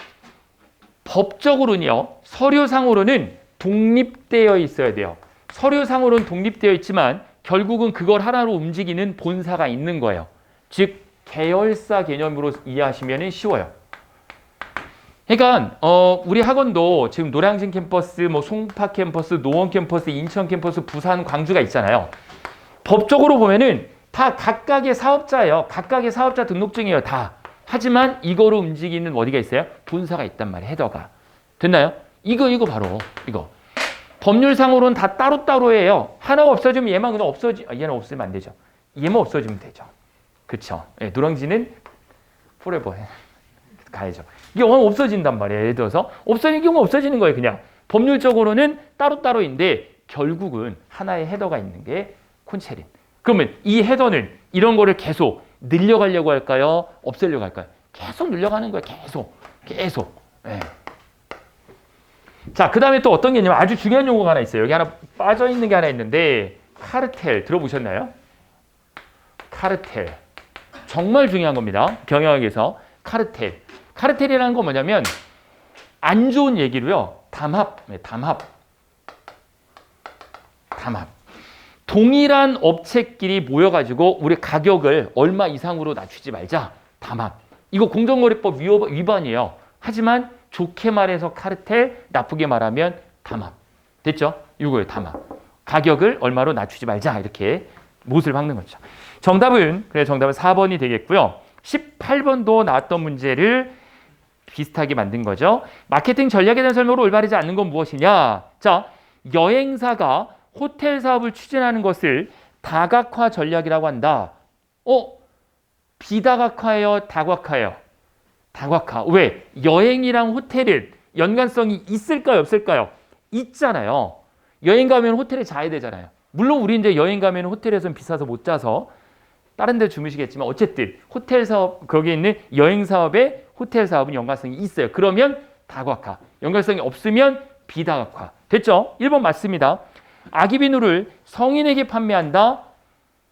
법적으로는요. 서류상으로는 독립되어 있어야 돼요. 서류상으로는 독립되어 있지만 결국은 그걸 하나로 움직이는 본사가 있는 거예요. 즉 계열사 개념으로 이해하시면 쉬워요. 그러니까 우리 학원도 지금 노량진 캠퍼스, 뭐 송파 캠퍼스, 노원 캠퍼스, 인천 캠퍼스, 부산, 광주가 있잖아요. 법적으로 보면은 다 각각의 사업자예요. 각각의 사업자 등록증이에요. 다. 하지만 이거로 움직이는 어디가 있어요? 본사가 있단 말이에요. 헤더가. 됐나요? 이거 바로 이거. 법률상으로는 다 따로따로예요. 하나가 없어지면 얘만 그냥 얘는 없으면 안 되죠. 얘만 없어지면 되죠. 그렇죠? 예, 노량진은 포레버 가야죠. 이게 없어진단 말이에요. 예를 들어서 없어지는 경우 없어지는 거예요. 그냥 법률적으로는 따로따로인데 결국은 하나의 헤더가 있는 게 콘체린. 그러면 이 헤더는 이런 거를 계속 늘려가려고 할까요? 없애려고 할까요? 계속 늘려가는 거예요. 계속. 예. 자, 그 다음에 또 어떤 게 있냐면 아주 중요한 용어가 하나 있어요. 여기 하나 빠져있는 게 하나 있는데 카르텔 들어보셨나요? 카르텔. 정말 중요한 겁니다. 경영학에서. 카르텔이라는 건 뭐냐면 안 좋은 얘기로요. 담합. 동일한 업체끼리 모여가지고 우리 가격을 얼마 이상으로 낮추지 말자. 담합. 이거 공정거래법 위반이에요. 하지만 좋게 말해서 카르텔, 나쁘게 말하면 담합. 됐죠? 이거예요. 담합. 가격을 얼마로 낮추지 말자. 이렇게 못을 박는 거죠. 정답은 4번이 되겠고요. 18번도 나왔던 문제를 비슷하게 만든 거죠. 마케팅 전략에 대한 설명으로 올바르지 않는 건 무엇이냐? 자, 여행사가 호텔 사업을 추진하는 것을 다각화 전략이라고 한다. 비다각화예요? 다각화예요? 다각화. 왜? 여행이랑 호텔은 연관성이 있을까요? 없을까요? 있잖아요. 여행 가면 호텔에 자야 되잖아요. 물론 우리 이제 여행 가면 호텔에서는 비싸서 못 자서 다른 데 주무시겠지만 어쨌든 호텔 사업, 거기에 있는 여행 사업에 호텔 사업은 연관성이 있어요. 그러면 다각화. 연관성이 없으면 비다각화. 됐죠? 1번 맞습니다. 아기비누를 성인에게 판매한다.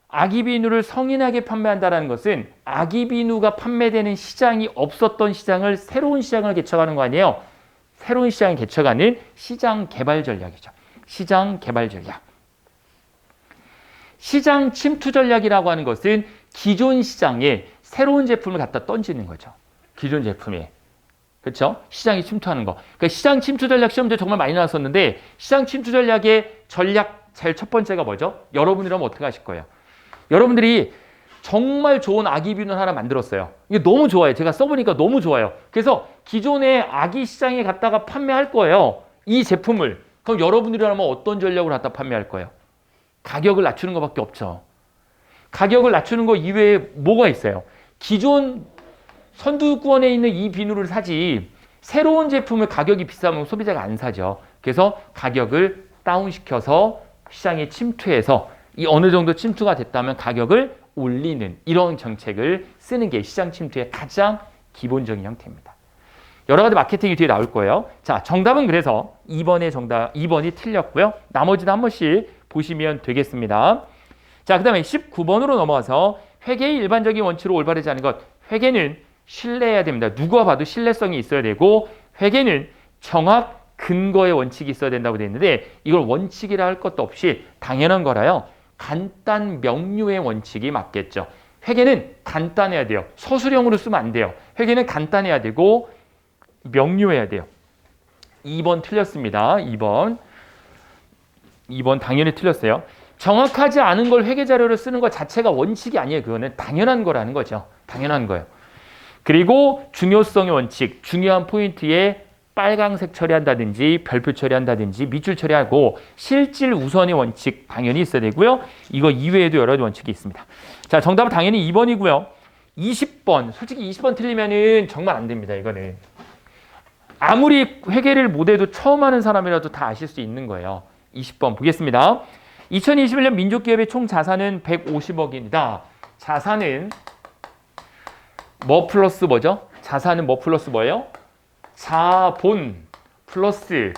아기비누를 성인에게 판매한다는 것은 아기비누가 판매되는 시장이 없었던 시장을 새로운 시장을 개척하는 거 아니에요. 새로운 시장을 개척하는 시장 개발 전략이죠. 시장 개발 전략. 시장 침투 전략이라고 하는 것은 기존 시장에 새로운 제품을 갖다 던지는 거죠. 기존 제품에. 그렇죠? 시장이 침투하는 거. 그러니까 시장 침투 전략 시험제 정말 많이 나왔었는데 시장 침투 전략의 전략 제일 첫 번째가 뭐죠? 여러분이라면 어떻게 하실 거예요? 여러분들이 정말 좋은 아기 비누 하나 만들었어요. 이게 너무 좋아요. 제가 써보니까 너무 좋아요. 그래서 기존의 아기 시장에 갖다가 판매할 거예요. 이 제품을. 그럼 여러분들이라면 어떤 전략으로 갖다 판매할 거예요? 가격을 낮추는 것밖에 없죠. 가격을 낮추는 거 이외에 뭐가 있어요? 기존 선두권에 있는 이 비누를 사지 새로운 제품을 가격이 비싸면 소비자가 안 사죠. 그래서 가격을 다운시켜서 시장에 침투해서 이 어느 정도 침투가 됐다면 가격을 올리는 이런 정책을 쓰는 게 시장 침투의 가장 기본적인 형태입니다. 여러 가지 마케팅이 뒤에 나올 거예요. 자, 정답은 그래서 2번이 틀렸고요. 나머지는 한 번씩 보시면 되겠습니다. 자, 그 다음에 19번으로 넘어가서 회계의 일반적인 원칙으로 올바르지 않은 것. 회계는 신뢰해야 됩니다. 누가 봐도 신뢰성이 있어야 되고 회계는 정확 근거의 원칙이 있어야 된다고 되어 있는데 이걸 원칙이라 할 것도 없이 당연한 거라요. 간단 명료의 원칙이 맞겠죠. 회계는 간단해야 돼요. 서술형으로 쓰면 안 돼요. 회계는 간단해야 되고 명료해야 돼요. 2번 틀렸습니다. 2번 당연히 틀렸어요. 정확하지 않은 걸 회계자료로 쓰는 것 자체가 원칙이 아니에요. 그거는 당연한 거라는 거죠. 당연한 거예요. 그리고 중요성의 원칙, 중요한 포인트에 빨강색 처리한다든지 별표 처리한다든지 밑줄 처리하고 실질 우선의 원칙 당연히 있어야 되고요. 이거 이외에도 여러 가지 원칙이 있습니다. 자, 정답은 당연히 2번이고요. 20번, 솔직히 20번 틀리면은 정말 안 됩니다. 이거는. 아무리 회계를 못해도 처음 하는 사람이라도 다 아실 수 있는 거예요. 20번 보겠습니다. 2021년 민족기업의 총 자산은 150억입니다. 자산은 뭐 플러스 뭐죠? 자산은 뭐 플러스 뭐예요? 자본 플러스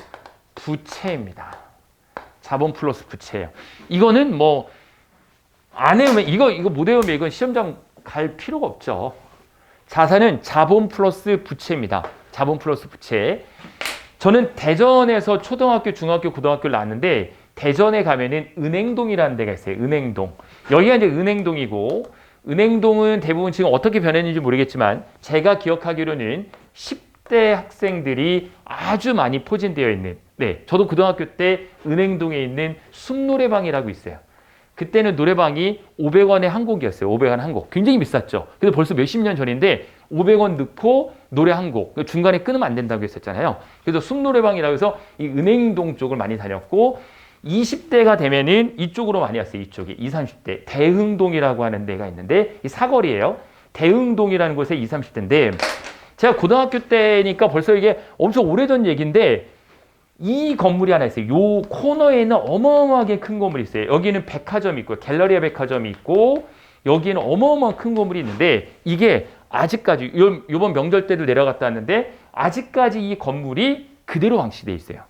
부채입니다. 자본 플러스 부채예요. 이거는 뭐 안 외우면 이거 못 외우면 이건 시험장 갈 필요가 없죠. 자산은 자본 플러스 부채입니다. 자본 플러스 부채. 저는 대전에서 초등학교, 중학교, 고등학교를 나왔는데 대전에 가면은 은행동이라는 데가 있어요. 은행동. 여기가 이제 은행동이고 은행동은 대부분 지금 어떻게 변했는지 모르겠지만 제가 기억하기로는 10대 학생들이 아주 많이 포진되어 있는 저도 고등학교 때 은행동에 있는 숲노래방이라고 있어요. 그때는 노래방이 500원에 한 곡이었어요. 500원 한 곡. 굉장히 비쌌죠. 근데 벌써 몇십 년 전인데 500원 넣고 노래 한 곡. 중간에 끊으면 안 된다고 했었잖아요. 그래서 숲노래방이라고 해서 이 은행동 쪽을 많이 다녔고 20대가 되면은 이쪽으로 많이 왔어요. 이쪽이 20, 30대. 대흥동이라고 하는 데가 있는데 이 사거리예요. 대흥동이라는 곳에 20, 30대인데 제가 고등학교 때니까 벌써 이게 엄청 오래전 얘기인데 이 건물이 하나 있어요. 요 코너에 있는 어마어마하게 큰 건물이 있어요. 여기는 백화점이 있고 갤러리아 백화점이 있고 여기에는 어마어마한 큰 건물이 있는데 이게 아직까지 요번 명절 때도 내려갔다 왔는데 아직까지 이 건물이 그대로 방치되어 있어요.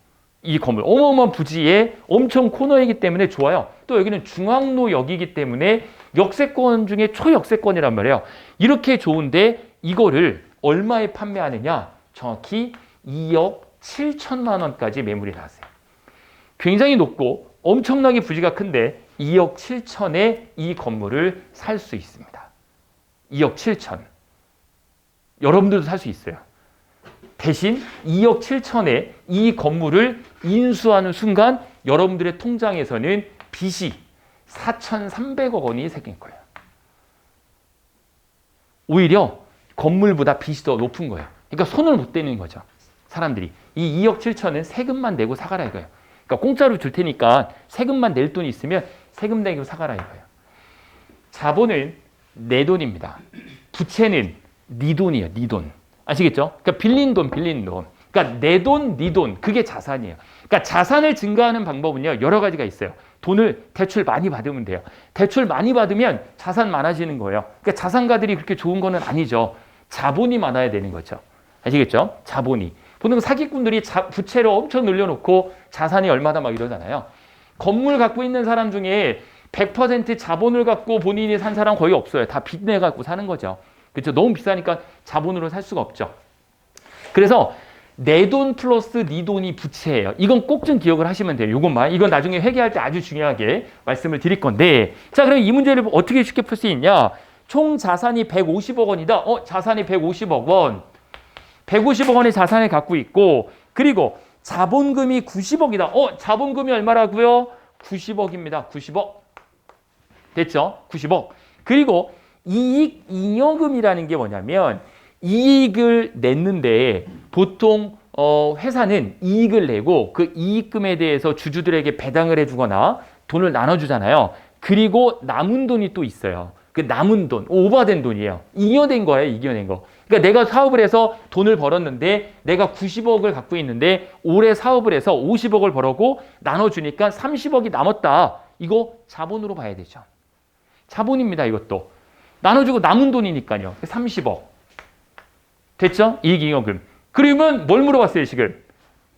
이 건물 어마어마한 부지에 엄청 코너이기 때문에 좋아요. 또 여기는 중앙로역이기 때문에 역세권 중에 초역세권이란 말이에요. 이렇게 좋은데 이거를 얼마에 판매하느냐? 정확히 2억 7천만 원까지 매물이 나왔어요. 굉장히 높고 엄청나게 부지가 큰데 2억 7천에 이 건물을 살 수 있습니다. 2억 7천. 여러분들도 살 수 있어요. 대신 2억 7천에 이 건물을 인수하는 순간 여러분들의 통장에서는 빚이 4,300억 원이 생긴 거예요. 오히려 건물보다 빚이 더 높은 거예요. 그러니까 손을 못 대는 거죠. 사람들이. 이 2억 7천은 세금만 내고 사가라 이거예요. 그러니까 공짜로 줄 테니까 세금만 낼 돈이 있으면 세금 내고 사가라 이거예요. 자본은 내 돈입니다. 부채는 네 돈이에요. 네 돈. 아시겠죠? 그러니까 빌린 돈. 그러니까 내 돈, 네 돈. 그게 자산이에요. 그러니까 자산을 증가하는 방법은요. 여러 가지가 있어요. 돈을 대출 많이 받으면 돼요. 대출 많이 받으면 자산 많아지는 거예요. 그러니까 자산가들이 그렇게 좋은 거는 아니죠. 자본이 많아야 되는 거죠. 아시겠죠? 자본이. 보통 사기꾼들이 부채를 엄청 늘려놓고 자산이 얼마다 막 이러잖아요. 건물 갖고 있는 사람 중에 100% 자본을 갖고 본인이 산 사람 거의 없어요. 다 빚내 갖고 사는 거죠. 그렇죠? 너무 비싸니까 자본으로 살 수가 없죠. 그래서 내 돈 플러스 네 돈이 부채예요. 이건 꼭 좀 기억을 하시면 돼요. 이것만. 이건 나중에 회계할 때 아주 중요하게 말씀을 드릴 건데 자, 그럼 이 문제를 어떻게 쉽게 풀 수 있냐? 총 자산이 150억 원이다. 자산이 150억 원. 150억 원의 자산을 갖고 있고 그리고 자본금이 90억이다. 자본금이 얼마라고요? 90억입니다. 90억. 됐죠? 90억. 그리고 이익 잉여금이라는 게 뭐냐면 이익을 냈는데 보통 회사는 이익을 내고 그 이익금에 대해서 주주들에게 배당을 해주거나 돈을 나눠주잖아요. 그리고 남은 돈이 또 있어요. 그 남은 돈, 오버된 돈이에요. 잉여된 거예요, 잉여된 거. 그러니까 내가 사업을 해서 돈을 벌었는데 내가 90억을 갖고 있는데 올해 사업을 해서 50억을 벌었고 나눠주니까 30억이 남았다. 이거 자본으로 봐야 되죠. 자본입니다, 이것도. 나눠주고 남은 돈이니까요. 30억. 됐죠? 이익잉여금. 그러면 뭘 물어봤어요, 지금?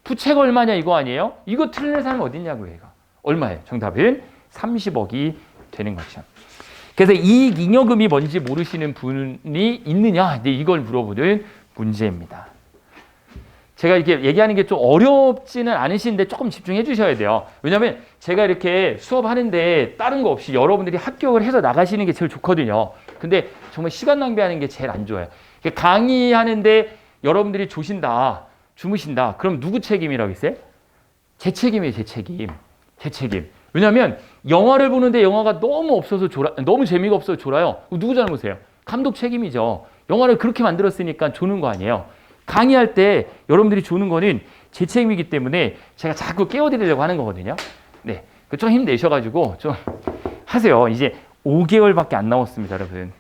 부채가 얼마냐 이거 아니에요? 이거 틀린 사람 어디 있냐고요, 얘가. 얼마예요? 정답은 30억이 되는 거죠. 그래서 이익잉여금이 뭔지 모르시는 분이 있느냐? 네, 이걸 물어보는 문제입니다. 제가 이렇게 얘기하는 게 좀 어렵지는 않으신데 조금 집중해 주셔야 돼요. 왜냐하면 제가 이렇게 수업하는데 다른 거 없이 여러분들이 합격을 해서 나가시는 게 제일 좋거든요. 근데 정말 시간 낭비하는 게 제일 안 좋아요. 강의하는데 여러분들이 조신다, 주무신다. 그럼 누구 책임이라고 했어요? 제 책임이에요, 제 책임. 제 책임. 왜냐하면 영화를 보는데 영화가 너무 없어서 너무 재미가 없어서 졸아요. 누구 잘못이에요? 감독 책임이죠. 영화를 그렇게 만들었으니까 조는 거 아니에요. 강의할 때 여러분들이 조는 거는 제 책임이기 때문에 제가 자꾸 깨워드리려고 하는 거거든요. 네, 좀 힘내셔가지고 좀 하세요. 이제 5개월밖에 안 남았습니다, 여러분.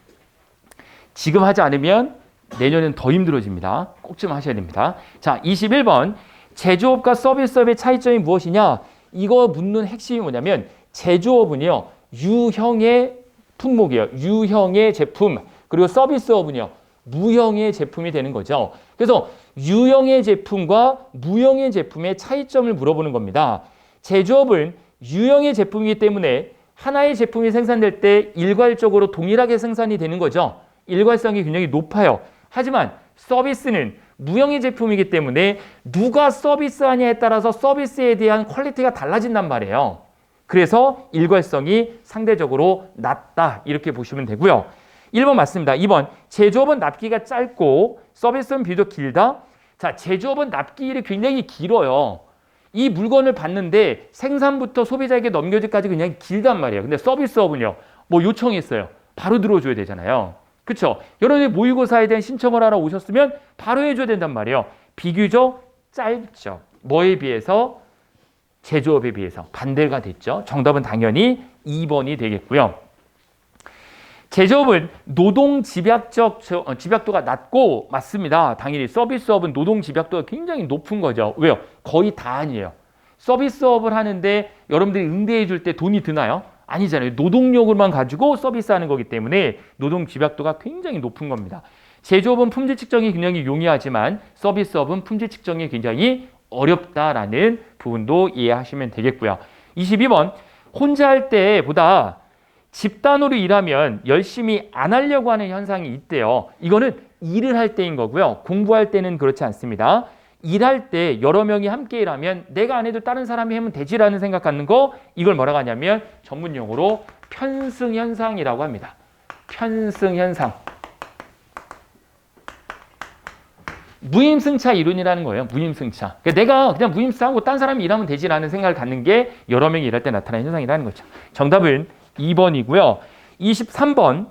지금 하지 않으면 내년엔 더 힘들어집니다. 꼭 좀 하셔야 됩니다. 자, 21번. 제조업과 서비스업의 차이점이 무엇이냐? 이거 묻는 핵심이 뭐냐면 제조업은요. 유형의 품목이에요. 유형의 제품. 그리고 서비스업은요. 무형의 제품이 되는 거죠. 그래서 유형의 제품과 무형의 제품의 차이점을 물어보는 겁니다. 제조업은 유형의 제품이기 때문에 하나의 제품이 생산될 때 일괄적으로 동일하게 생산이 되는 거죠. 일괄성이 굉장히 높아요. 하지만 서비스는 무형의 제품이기 때문에 누가 서비스하냐에 따라서 서비스에 대한 퀄리티가 달라진단 말이에요. 그래서 일괄성이 상대적으로 낮다 이렇게 보시면 되고요. 1번 맞습니다. 2번 제조업은 납기가 짧고 서비스는 비교적 길다. 자, 제조업은 납기일이 굉장히 길어요. 이 물건을 받는데 생산부터 소비자에게 넘겨지기까지 굉장히 길단 말이에요. 근데 서비스업은요. 뭐 요청했어요. 바로 들어줘야 되잖아요. 그렇죠? 여러분이 모의고사에 대한 신청을 하러 오셨으면 바로 해줘야 된단 말이에요. 비교적 짧죠. 뭐에 비해서? 제조업에 비해서 반대가 됐죠. 정답은 당연히 2번이 되겠고요. 제조업은 노동 집약도가 낮고 맞습니다. 당연히 서비스업은 노동 집약도가 굉장히 높은 거죠. 왜요? 거의 다 아니에요. 서비스업을 하는데 여러분들이 응대해 줄 때 돈이 드나요? 아니잖아요. 노동력을만 가지고 서비스하는 거기 때문에 노동 집약도가 굉장히 높은 겁니다. 제조업은 품질 측정이 굉장히 용이하지만 서비스업은 품질 측정이 굉장히 어렵다라는 부분도 이해하시면 되겠고요. 22번 혼자 할 때보다 집단으로 일하면 열심히 안 하려고 하는 현상이 있대요. 이거는 일을 할 때인 거고요. 공부할 때는 그렇지 않습니다. 일할 때 여러 명이 함께 일하면 내가 안 해도 다른 사람이 하면 되지라는 생각 갖는 거, 이걸 뭐라고 하냐면 전문 용어로 편승현상이라고 합니다. 편승현상. 무임승차 이론이라는 거예요. 무임승차. 그러니까 내가 그냥 무임승차하고 딴 사람이 일하면 되지라는 생각을 갖는 게 여러 명이 일할 때 나타나는 현상이라는 거죠. 정답은 2번이고요. 23번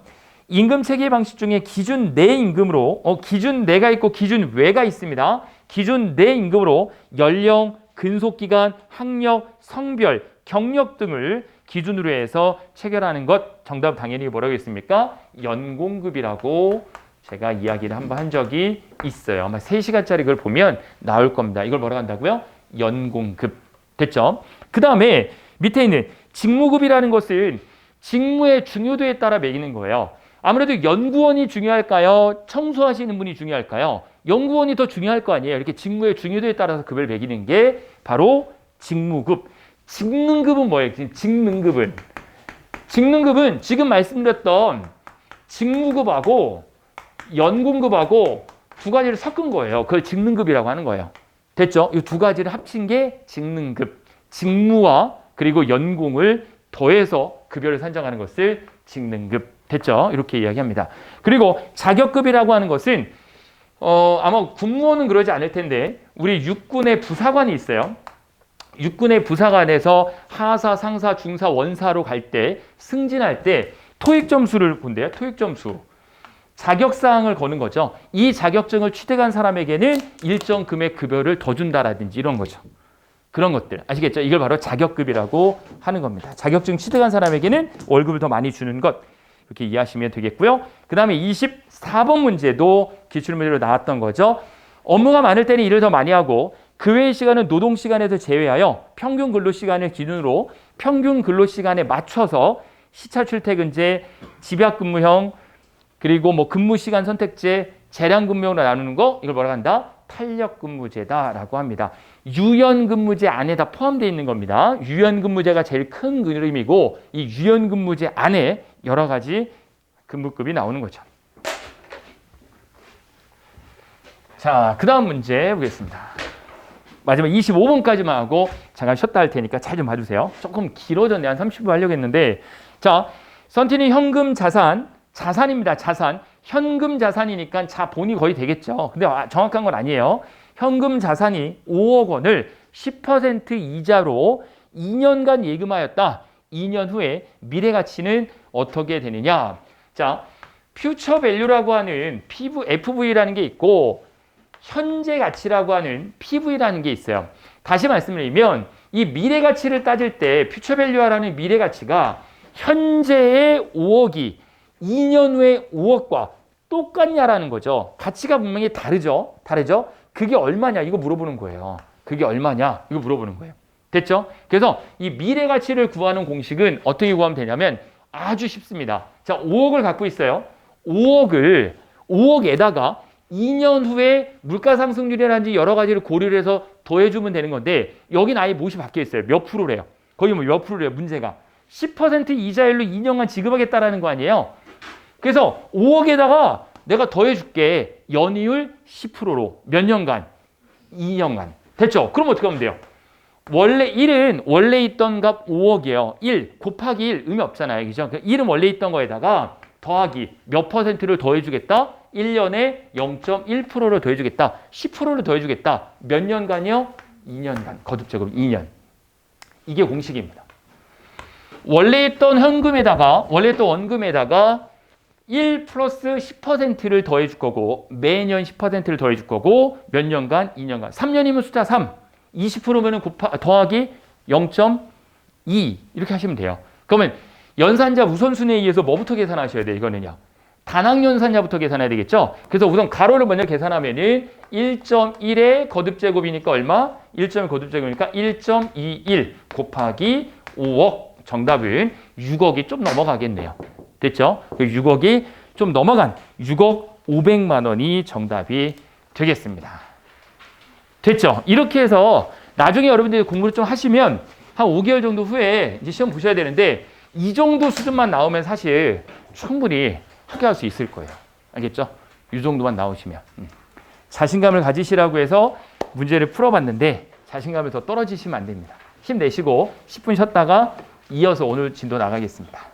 임금 체계 방식 중에 기준 내 임금으로 기준 내가 있고 기준 외가 있습니다. 기준 내 임금으로 연령, 근속기간, 학력, 성별, 경력 등을 기준으로 해서 체결하는 것, 정답 당연히 뭐라고 했습니까? 연공급이라고 제가 이야기를 한번 한 적이 있어요. 아마 3시간짜리 그걸 보면 나올 겁니다. 이걸 뭐라고 한다고요? 연공급. 됐죠? 그 다음에 밑에 있는 직무급이라는 것은 직무의 중요도에 따라 매기는 거예요. 아무래도 연구원이 중요할까요? 청소하시는 분이 중요할까요? 연구원이 더 중요할 거 아니에요. 이렇게 직무의 중요도에 따라서 급을 매기는 게 바로 직무급. 직능급은 뭐예요? 직능급은 지금 말씀드렸던 직무급하고 연공급하고 두 가지를 섞은 거예요. 그걸 직능급이라고 하는 거예요. 됐죠? 이 두 가지를 합친 게 직능급. 직무와 그리고 연공을 더해서 급여를 산정하는 것을 직능급. 됐죠? 이렇게 이야기합니다. 그리고 자격급이라고 하는 것은 아마 군무원은 그러지 않을 텐데 우리 육군의 부사관이 있어요. 육군의 부사관에서 하사, 상사, 중사, 원사로 갈 때 승진할 때 토익 점수를 본대요. 토익 점수. 자격사항을 거는 거죠. 이 자격증을 취득한 사람에게는 일정 금액 급여를 더 준다라든지 이런 거죠. 그런 것들 아시겠죠? 이걸 바로 자격급이라고 하는 겁니다. 자격증 취득한 사람에게는 월급을 더 많이 주는 것 이렇게 이해하시면 되겠고요. 그 다음에 24번 문제도 기출문제로 나왔던 거죠. 업무가 많을 때는 일을 더 많이 하고 그 외의 시간은 노동시간에서 제외하여 평균 근로시간을 기준으로 평균 근로시간에 맞춰서 시차 출퇴근제, 집약근무형 그리고 뭐 근무시간 선택제, 재량근무형으로 나누는 거 이걸 뭐라고 한다? 탄력근무제다라고 합니다. 유연근무제 안에 다 포함되어 있는 겁니다. 유연근무제가 제일 큰 그림이고 이 유연근무제 안에 여러 가지 근무급이 나오는 거죠. 자, 그 다음 문제 보겠습니다. 마지막 25번까지만 하고 잠깐 쉬었다 할 테니까 잘 좀 봐주세요. 조금 길어졌네. 한 30분 하려고 했는데 자, 선티는 현금 자산입니다. 자산. 현금 자산이니까 자본이 거의 되겠죠. 근데 정확한 건 아니에요. 현금 자산이 5억 원을 10% 이자로 2년간 예금하였다. 2년 후에 미래 가치는 어떻게 되느냐? 자, 퓨처 밸류라고 하는 FV라는 게 있고 현재 가치라고 하는 PV라는 게 있어요. 다시 말씀드리면 이 미래 가치를 따질 때 퓨처 밸류라는 미래 가치가 현재의 5억이 2년 후에 5억과 똑같냐라는 거죠. 가치가 분명히 다르죠. 그게 얼마냐 이거 물어보는 거예요. 그게 얼마냐 이거 물어보는 거예요. 됐죠? 그래서 이 미래 가치를 구하는 공식은 어떻게 구하면 되냐면 아주 쉽습니다. 자, 5억을 갖고 있어요. 5억에다가 2년 후에 물가 상승률이라든지 여러 가지를 고려를 해서 더해주면 되는 건데 여기는 아예 못이 박혀 있어요. 몇 프로래요? 거기 뭐 몇 프로래요? 문제가 10% 이자율로 2년간 지급하겠다라는 거 아니에요? 그래서 5억에다가 내가 더해줄게. 연이율 10%로 몇 년간? 2년간. 됐죠? 그럼 어떻게 하면 돼요? 원래 1은 원래 있던 값 5억이에요. 1 곱하기 1 의미 없잖아요. 그죠? 1은 원래 있던 거에다가 더하기 몇 퍼센트를 더해주겠다? 1년에 0.1%를 더해주겠다. 10%를 더해주겠다. 몇 년간이요? 2년간. 거듭적으로 2년. 이게 공식입니다. 원래 있던 원금에다가 1 플러스 10%를 더해줄 거고 매년 10%를 더해줄 거고 몇 년간? 2년간. 3년이면 숫자 3. 20%면 더하기 0.2 이렇게 하시면 돼요. 그러면 연산자 우선순위에 의해서 뭐부터 계산하셔야 돼요? 이거는요. 단학연산자부터 계산해야 되겠죠? 그래서 우선 가로를 먼저 계산하면은 1.1의 거듭제곱이니까 얼마? 1.1 거듭제곱이니까 1.21 곱하기 5억. 정답은 6억이 좀 넘어가겠네요. 됐죠? 6억이 좀 넘어간 6억 500만 원이 정답이 되겠습니다. 됐죠? 이렇게 해서 나중에 여러분들이 공부를 좀 하시면 한 5개월 정도 후에 이제 시험 보셔야 되는데 이 정도 수준만 나오면 사실 충분히 합격할 수 있을 거예요. 알겠죠? 이 정도만 나오시면. 자신감을 가지시라고 해서 문제를 풀어봤는데 자신감이 더 떨어지시면 안 됩니다. 힘내시고 10분 쉬었다가 이어서 오늘 진도 나가겠습니다.